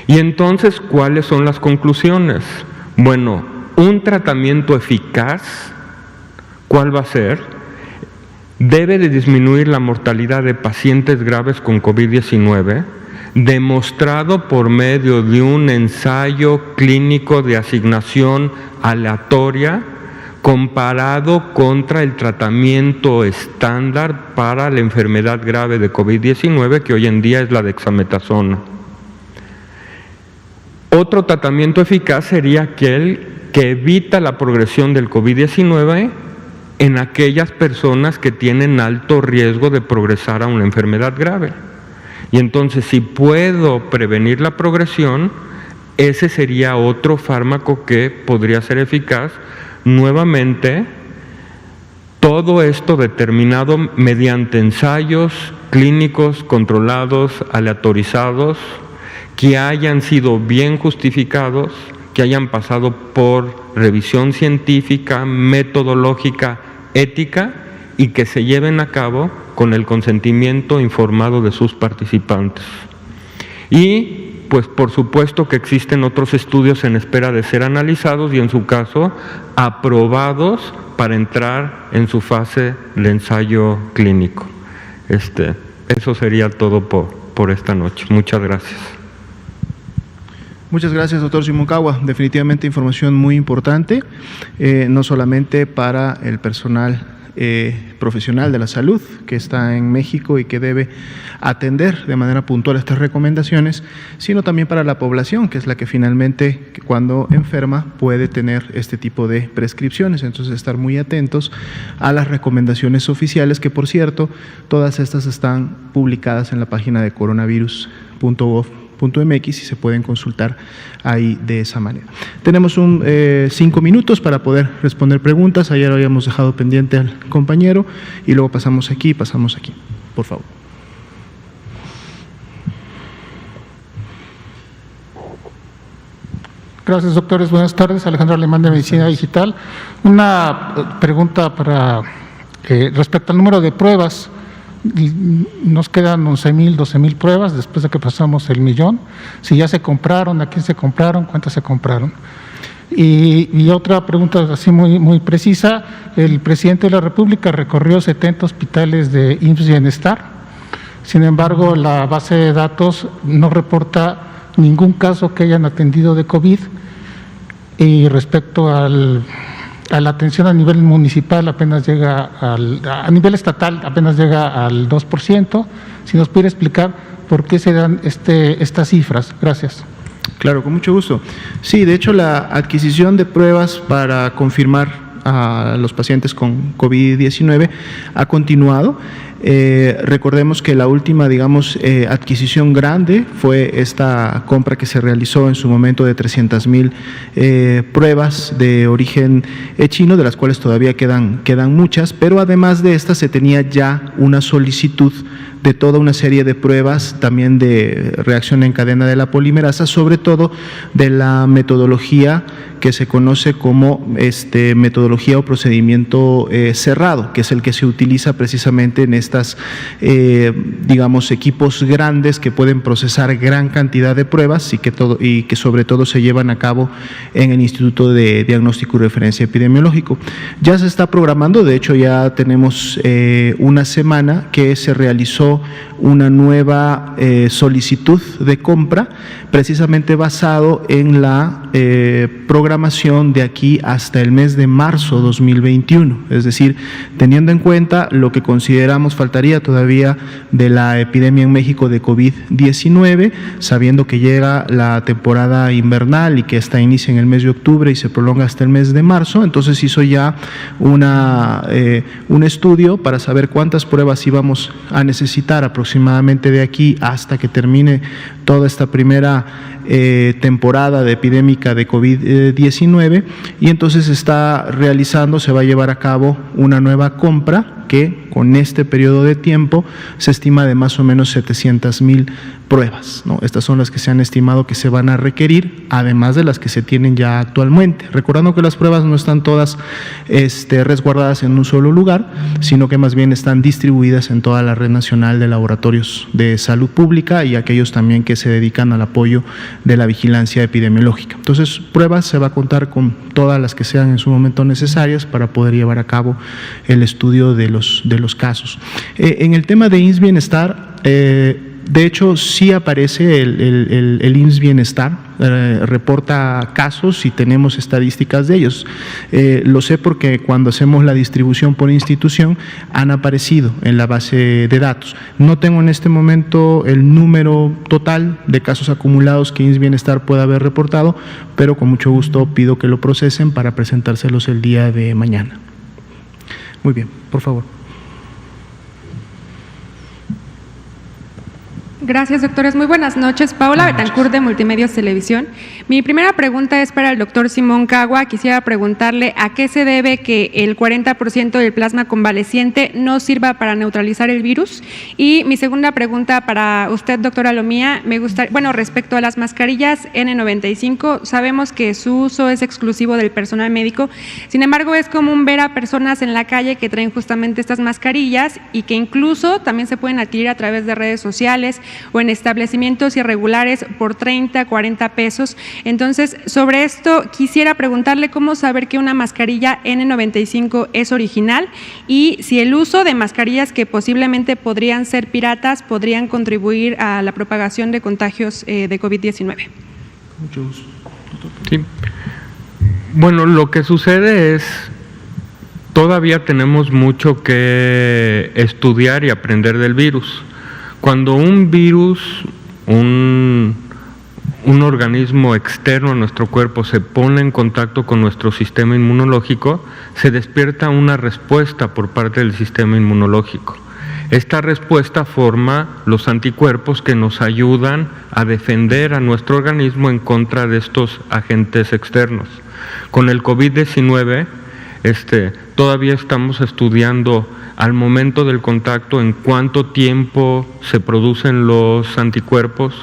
Speaker 2: Y entonces, ¿cuáles son las conclusiones? Bueno, un tratamiento eficaz, ¿cuál va a ser? debe de disminuir la mortalidad de pacientes graves con COVID-19, demostrado por medio de un ensayo clínico de asignación aleatoria comparado contra el tratamiento estándar para la enfermedad grave de COVID-19, que hoy en día es la dexametasona. Otro tratamiento eficaz sería aquel que evita la progresión del COVID-19 en aquellas personas que tienen alto riesgo de progresar a una enfermedad grave. Y entonces, si puedo prevenir la progresión, ese sería otro fármaco que podría ser eficaz. Nuevamente, todo esto determinado mediante ensayos clínicos controlados, aleatorizados, que hayan sido bien justificados, que hayan pasado por revisión científica, metodológica, ética, y que se lleven a cabo con el consentimiento informado de sus participantes. Y, pues, por supuesto que existen otros estudios en espera de ser analizados y, en su caso, aprobados para entrar en su fase de ensayo clínico. Eso sería todo por esta noche. Muchas gracias.
Speaker 3: Muchas gracias, doctor Simoncagua. Definitivamente información muy importante, no solamente para el personal profesional de la salud que está en México y que debe atender de manera puntual estas recomendaciones, sino también para la población, que es la que finalmente, cuando enferma, puede tener este tipo de prescripciones. Entonces, estar muy atentos a las recomendaciones oficiales, que, por cierto, todas estas están publicadas en la página de coronavirus.gov.mx y se pueden consultar ahí de esa manera. Tenemos 5 minutos para poder responder preguntas. Ayer habíamos dejado pendiente al compañero y luego pasamos aquí. Por favor.
Speaker 4: Gracias, doctores. Buenas tardes. Alejandro Alemán, de Medicina Digital. Una pregunta para respecto al número de pruebas. Nos quedan 11,000, 12,000 pruebas después de que pasamos el 1,000,000. Si ya se compraron, a quién se compraron, cuántas se compraron. Y otra pregunta así muy precisa. El presidente de la República recorrió 70 hospitales de IMSS Bienestar. Sin embargo, la base de datos no reporta ningún caso que hayan atendido de COVID. Y respecto a la atención a nivel municipal apenas llega a nivel estatal apenas llega al 2%. Si nos pudiera explicar por qué se dan estas cifras. Gracias.
Speaker 3: Claro, con mucho gusto. Sí, de hecho, la adquisición de pruebas para confirmar a los pacientes con COVID-19 ha continuado. Recordemos que la última, adquisición grande fue esta compra que se realizó en su momento de 300,000 pruebas de origen chino, de las cuales todavía quedan muchas, pero además de estas se tenía ya una solicitud de toda una serie de pruebas, también de reacción en cadena de la polimerasa, sobre todo de la metodología que se conoce como metodología o procedimiento cerrado, que es el que se utiliza precisamente en estas, equipos grandes que pueden procesar gran cantidad de pruebas y que sobre todo se llevan a cabo en el Instituto de Diagnóstico y Referencia Epidemiológico. Ya se está programando, de hecho ya tenemos una semana que se realizó una nueva solicitud de compra, precisamente basado en la programación de aquí hasta el mes de marzo 2021, es decir, teniendo en cuenta lo que consideramos faltaría todavía de la epidemia en México de COVID-19, sabiendo que llega la temporada invernal y que esta inicia en el mes de octubre y se prolonga hasta el mes de marzo. Entonces hizo ya un estudio para saber cuántas pruebas íbamos a necesitar aproximadamente de aquí hasta que termine toda esta primera temporada de epidémica de COVID-19, y entonces se va a llevar a cabo una nueva compra que con este periodo de tiempo se estima de más o menos 700,000 pruebas, ¿no? Estas son las que se han estimado que se van a requerir, además de las que se tienen ya actualmente. Recordando que las pruebas no están todas resguardadas en un solo lugar, sino que más bien están distribuidas en toda la red nacional de laboratorios de salud pública y aquellos también que se dedican al apoyo de la vigilancia epidemiológica. Entonces, pruebas se va a contar con todas las que sean en su momento necesarias para poder llevar a cabo el estudio de los los casos. En el tema de IMSS Bienestar, de hecho, sí aparece el IMSS Bienestar, reporta casos y tenemos estadísticas de ellos. Lo sé porque cuando hacemos la distribución por institución han aparecido en la base de datos. No tengo en este momento el número total de casos acumulados que IMSS Bienestar pueda haber reportado, pero con mucho gusto pido que lo procesen para presentárselos el día de mañana. Muy bien, por favor.
Speaker 5: Gracias, doctores. Muy buenas noches. Paola Betancourt, de Multimedios Televisión. Mi primera pregunta es para el doctor Simón Cagua. Quisiera preguntarle a qué se debe que el 40% del plasma convaleciente no sirva para neutralizar el virus. Y mi segunda pregunta para usted, doctora Lomía, respecto a las mascarillas N95, sabemos que su uso es exclusivo del personal médico. Sin embargo, es común ver a personas en la calle que traen justamente estas mascarillas y que incluso también se pueden adquirir a través de redes sociales o en establecimientos irregulares por 30, 40 pesos. Entonces, sobre esto quisiera preguntarle cómo saber que una mascarilla N95 es original y si el uso de mascarillas que posiblemente podrían ser piratas podrían contribuir a la propagación de contagios de COVID-19.
Speaker 3: Mucho gusto.
Speaker 2: Sí. Bueno, lo que sucede es, todavía tenemos mucho que estudiar y aprender del virus. Cuando un virus, un organismo externo a nuestro cuerpo se pone en contacto con nuestro sistema inmunológico, se despierta una respuesta por parte del sistema inmunológico. Esta respuesta forma los anticuerpos que nos ayudan a defender a nuestro organismo en contra de estos agentes externos. Con el COVID-19, todavía estamos estudiando al momento del contacto en cuánto tiempo se producen los anticuerpos,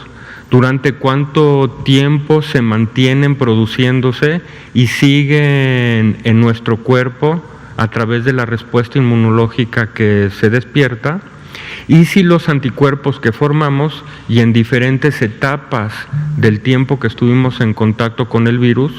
Speaker 2: durante cuánto tiempo se mantienen produciéndose y siguen en nuestro cuerpo a través de la respuesta inmunológica que se despierta, y si los anticuerpos que formamos y en diferentes etapas del tiempo que estuvimos en contacto con el virus,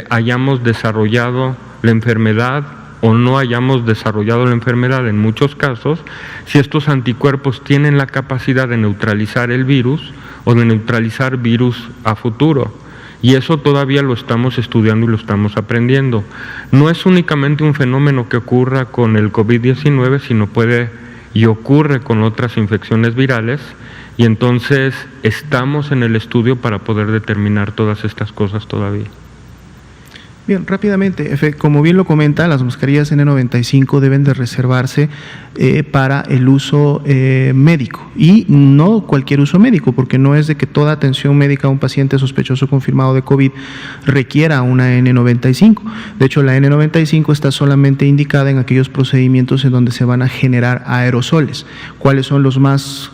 Speaker 2: hayamos desarrollado la enfermedad o no hayamos desarrollado la enfermedad en muchos casos, si estos anticuerpos tienen la capacidad de neutralizar el virus o de neutralizar virus a futuro. Y eso todavía lo estamos estudiando y lo estamos aprendiendo. No es únicamente un fenómeno que ocurra con el COVID-19, sino puede y ocurre con otras infecciones virales, y entonces estamos en el estudio para poder determinar todas estas cosas todavía.
Speaker 3: Bien, rápidamente, como bien lo comenta, las mascarillas N95 deben de reservarse para el uso médico, y no cualquier uso médico, porque no es de que toda atención médica a un paciente sospechoso confirmado de COVID requiera una N95. De hecho, la N95 está solamente indicada en aquellos procedimientos en donde se van a generar aerosoles. ¿Cuáles son los más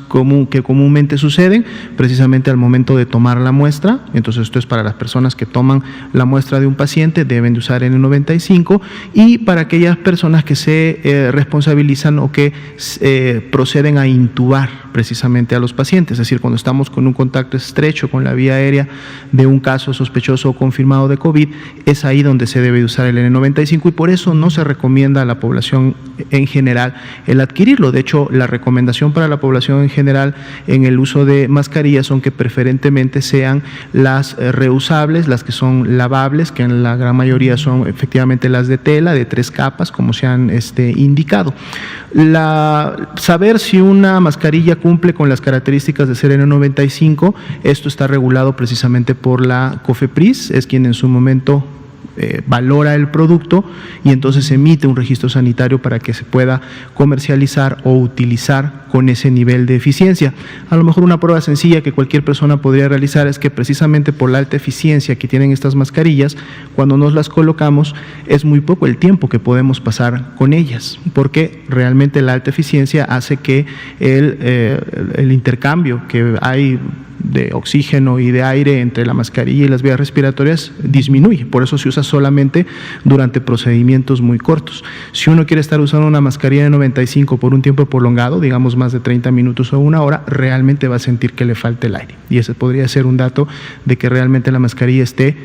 Speaker 3: que comúnmente suceden? Precisamente al momento de tomar la muestra. Entonces, esto es para las personas que toman la muestra de un paciente, deben de usar N95, y para aquellas personas que se responsabilizan o que proceden a intubar precisamente a los pacientes, es decir, cuando estamos con un contacto estrecho con la vía aérea de un caso sospechoso o confirmado de COVID, es ahí donde se debe usar el N95, y por eso no se recomienda a la población en general el adquirirlo. De hecho, la recomendación para la población en general en el uso de mascarillas son que preferentemente sean las reusables, las que son lavables, que en la gran mayoría son efectivamente las de tela, de 3 capas, como se han indicado. Saber si una mascarilla cumple con las características de ser N95, esto está regulado precisamente por la COFEPRIS, es quien en su momento valora el producto y entonces emite un registro sanitario para que se pueda comercializar o utilizar con ese nivel de eficiencia. A lo mejor una prueba sencilla que cualquier persona podría realizar es que precisamente por la alta eficiencia que tienen estas mascarillas, cuando nos las colocamos es muy poco el tiempo que podemos pasar con ellas, porque realmente la alta eficiencia hace que el intercambio que hay de oxígeno y de aire entre la mascarilla y las vías respiratorias disminuye. Por eso se usa solamente durante procedimientos muy cortos. Si uno quiere estar usando una mascarilla de 95 por un tiempo prolongado, digamos más de 30 minutos o 1 hora, realmente va a sentir que le falta el aire. Y ese podría ser un dato de que realmente la mascarilla esté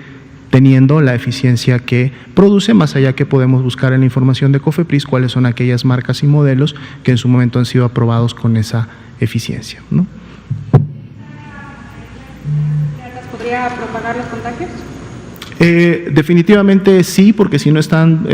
Speaker 3: teniendo la eficiencia que produce, más allá que podemos buscar en la información de COFEPRIS cuáles son aquellas marcas y modelos que en su momento han sido aprobados con esa eficiencia, ¿no?
Speaker 5: ¿Podría propagar los contagios?
Speaker 3: Definitivamente sí, porque si no están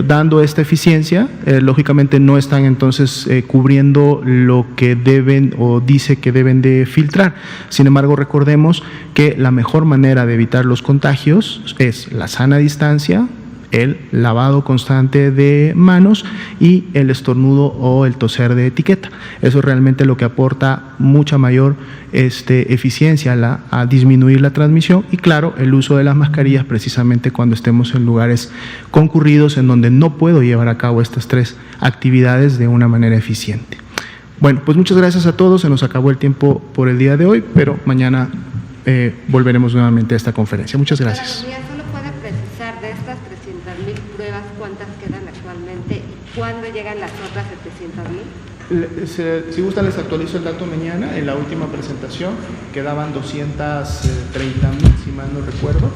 Speaker 3: dando esta eficiencia, lógicamente no están entonces cubriendo lo que deben o dice que deben de filtrar. Sin embargo, recordemos que la mejor manera de evitar los contagios es la sana distancia, el lavado constante de manos y el estornudo o el toser de etiqueta. Eso es realmente lo que aporta mucha mayor eficiencia a disminuir la transmisión, y claro, el uso de las mascarillas precisamente cuando estemos en lugares concurridos en donde no puedo llevar a cabo estas tres actividades de una manera eficiente. Bueno, pues muchas gracias a todos, se nos acabó el tiempo por el día de hoy, pero mañana volveremos nuevamente a esta conferencia. Muchas gracias.
Speaker 6: De estas 300,000 pruebas, ¿cuántas quedan actualmente y cuándo llegan las otras 700,000?
Speaker 3: Si gustan, les actualizo el dato mañana. En la última presentación quedaban 230,000, si mal no recuerdo,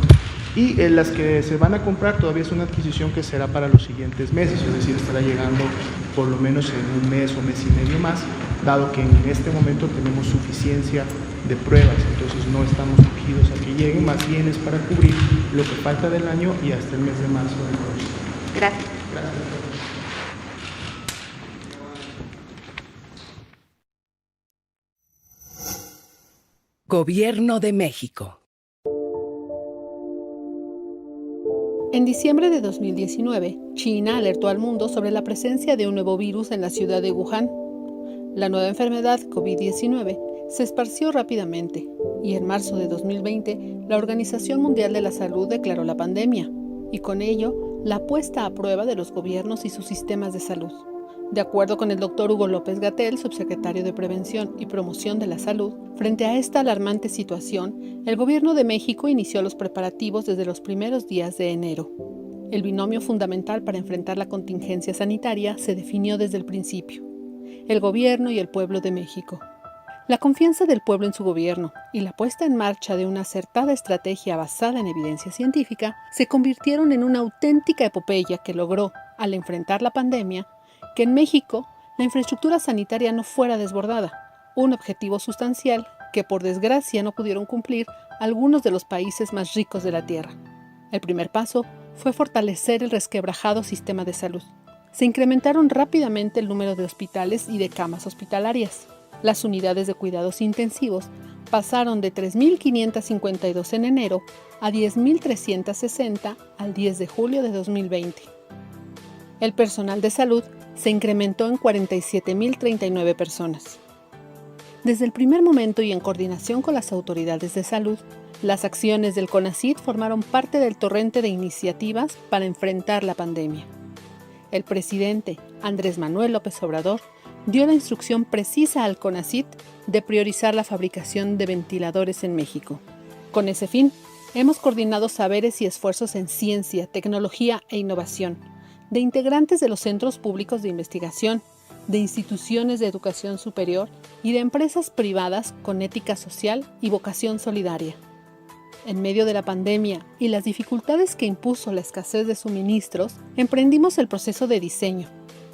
Speaker 3: y en las que se van a comprar todavía es una adquisición que será para los siguientes meses, es decir, estará llegando por lo menos en un mes o mes y medio más, dado que en este momento tenemos suficiencia de pruebas, entonces no estamos urgidos a que lleguen, más bien es para cubrir lo que falta del año y hasta el mes de marzo del próximo.
Speaker 6: Gracias.
Speaker 3: Gracias.
Speaker 7: Gobierno de México.
Speaker 8: En diciembre de 2019, China alertó al mundo sobre la presencia de un nuevo virus en la ciudad de Wuhan. La nueva enfermedad, COVID-19, se esparció rápidamente y en marzo de 2020 la Organización Mundial de la Salud declaró la pandemia y con ello la puesta a prueba de los gobiernos y sus sistemas de salud. De acuerdo con el doctor Hugo López-Gatell, subsecretario de Prevención y Promoción de la Salud, frente a esta alarmante situación, el Gobierno de México inició los preparativos desde los primeros días de enero. El binomio fundamental para enfrentar la contingencia sanitaria se definió desde el principio: el gobierno y el pueblo de México. La confianza del pueblo en su gobierno y la puesta en marcha de una acertada estrategia basada en evidencia científica se convirtieron en una auténtica epopeya que logró, al enfrentar la pandemia, que en México la infraestructura sanitaria no fuera desbordada, un objetivo sustancial que por desgracia no pudieron cumplir algunos de los países más ricos de la Tierra. El primer paso fue fortalecer el resquebrajado sistema de salud. Se incrementaron rápidamente el número de hospitales y de camas hospitalarias. Las unidades de cuidados intensivos pasaron de 3.552 en enero a 10.360 al 10 de julio de 2020. El personal de salud se incrementó en 47.039 personas. Desde el primer momento y en coordinación con las autoridades de salud, las acciones del CONACYT formaron parte del torrente de iniciativas para enfrentar la pandemia. El presidente, Andrés Manuel López Obrador, dio la instrucción precisa al CONACYT de priorizar la fabricación de ventiladores en México. Con ese fin, hemos coordinado saberes y esfuerzos en ciencia, tecnología e innovación, de integrantes de los centros públicos de investigación, de instituciones de educación superior y de empresas privadas con ética social y vocación solidaria. En medio de la pandemia y las dificultades que impuso la escasez de suministros, emprendimos el proceso de diseño,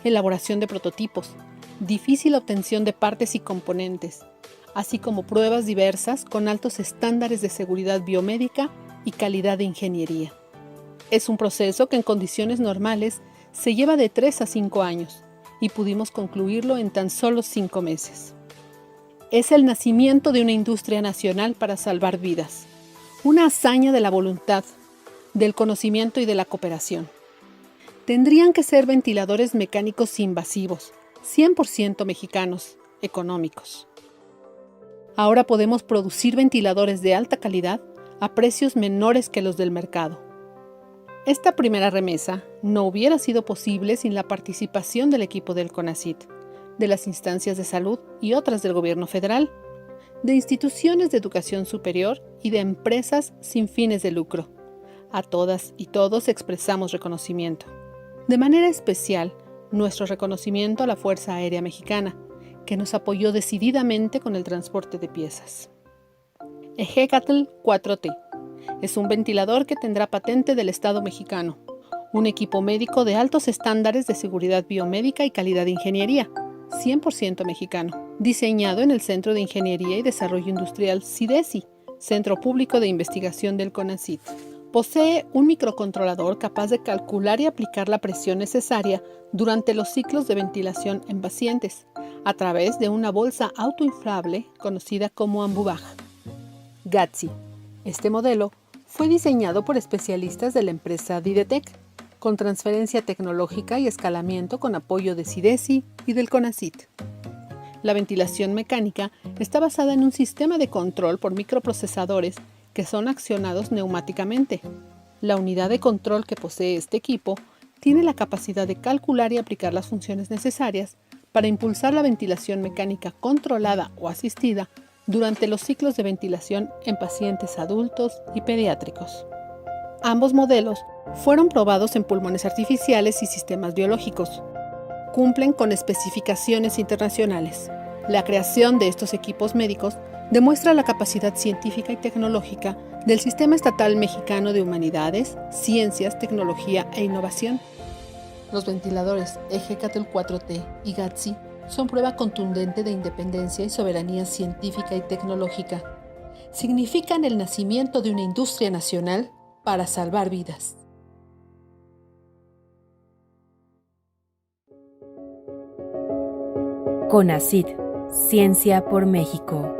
Speaker 8: elaboración de prototipos, difícil obtención de partes y componentes, así como pruebas diversas con altos estándares de seguridad biomédica y calidad de ingeniería. Es un proceso que en condiciones normales se lleva de 3 a 5 años y pudimos concluirlo en tan solo 5 meses. Es el nacimiento de una industria nacional para salvar vidas, una hazaña de la voluntad, del conocimiento y de la cooperación. Tendrían que ser ventiladores mecánicos invasivos, 100% mexicanos, económicos. Ahora podemos producir ventiladores de alta calidad a precios menores que los del mercado. Esta primera remesa no hubiera sido posible sin la participación del equipo del CONACYT, de las instancias de salud y otras del gobierno federal, de instituciones de educación superior y de empresas sin fines de lucro. A todas y todos expresamos reconocimiento. De manera especial, nuestro reconocimiento a la Fuerza Aérea Mexicana, que nos apoyó decididamente con el transporte de piezas. Ejecatl 4T. Es un ventilador que tendrá patente del Estado mexicano. Un equipo médico de altos estándares de seguridad biomédica y calidad de ingeniería, 100% mexicano, diseñado en el Centro de Ingeniería y Desarrollo Industrial CIDESI, Centro Público de Investigación del CONACYT. Posee un microcontrolador capaz de calcular y aplicar la presión necesaria durante los ciclos de ventilación en pacientes, a través de una bolsa autoinflable conocida como Ambubaj. GATSI. Este modelo fue diseñado por especialistas de la empresa Didetec, con transferencia tecnológica y escalamiento con apoyo de CIDESI y del CONACYT. La ventilación mecánica está basada en un sistema de control por microprocesadores que son accionados neumáticamente. La unidad de control que posee este equipo tiene la capacidad de calcular y aplicar las funciones necesarias para impulsar la ventilación mecánica controlada o asistida durante los ciclos de ventilación en pacientes adultos y pediátricos. Ambos modelos fueron probados en pulmones artificiales y sistemas biológicos. Cumplen con especificaciones internacionales. La creación de estos equipos médicos demuestra la capacidad científica y tecnológica del Sistema Estatal Mexicano de Humanidades, Ciencias, Tecnología e Innovación. Los ventiladores Ejecatl 4T y GATSI son prueba contundente de independencia y soberanía científica y tecnológica. Significan el nacimiento de una industria nacional para salvar vidas.
Speaker 7: CONACYT, Ciencia por México.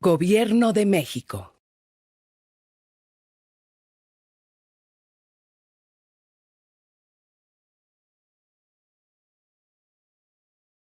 Speaker 9: Gobierno de México.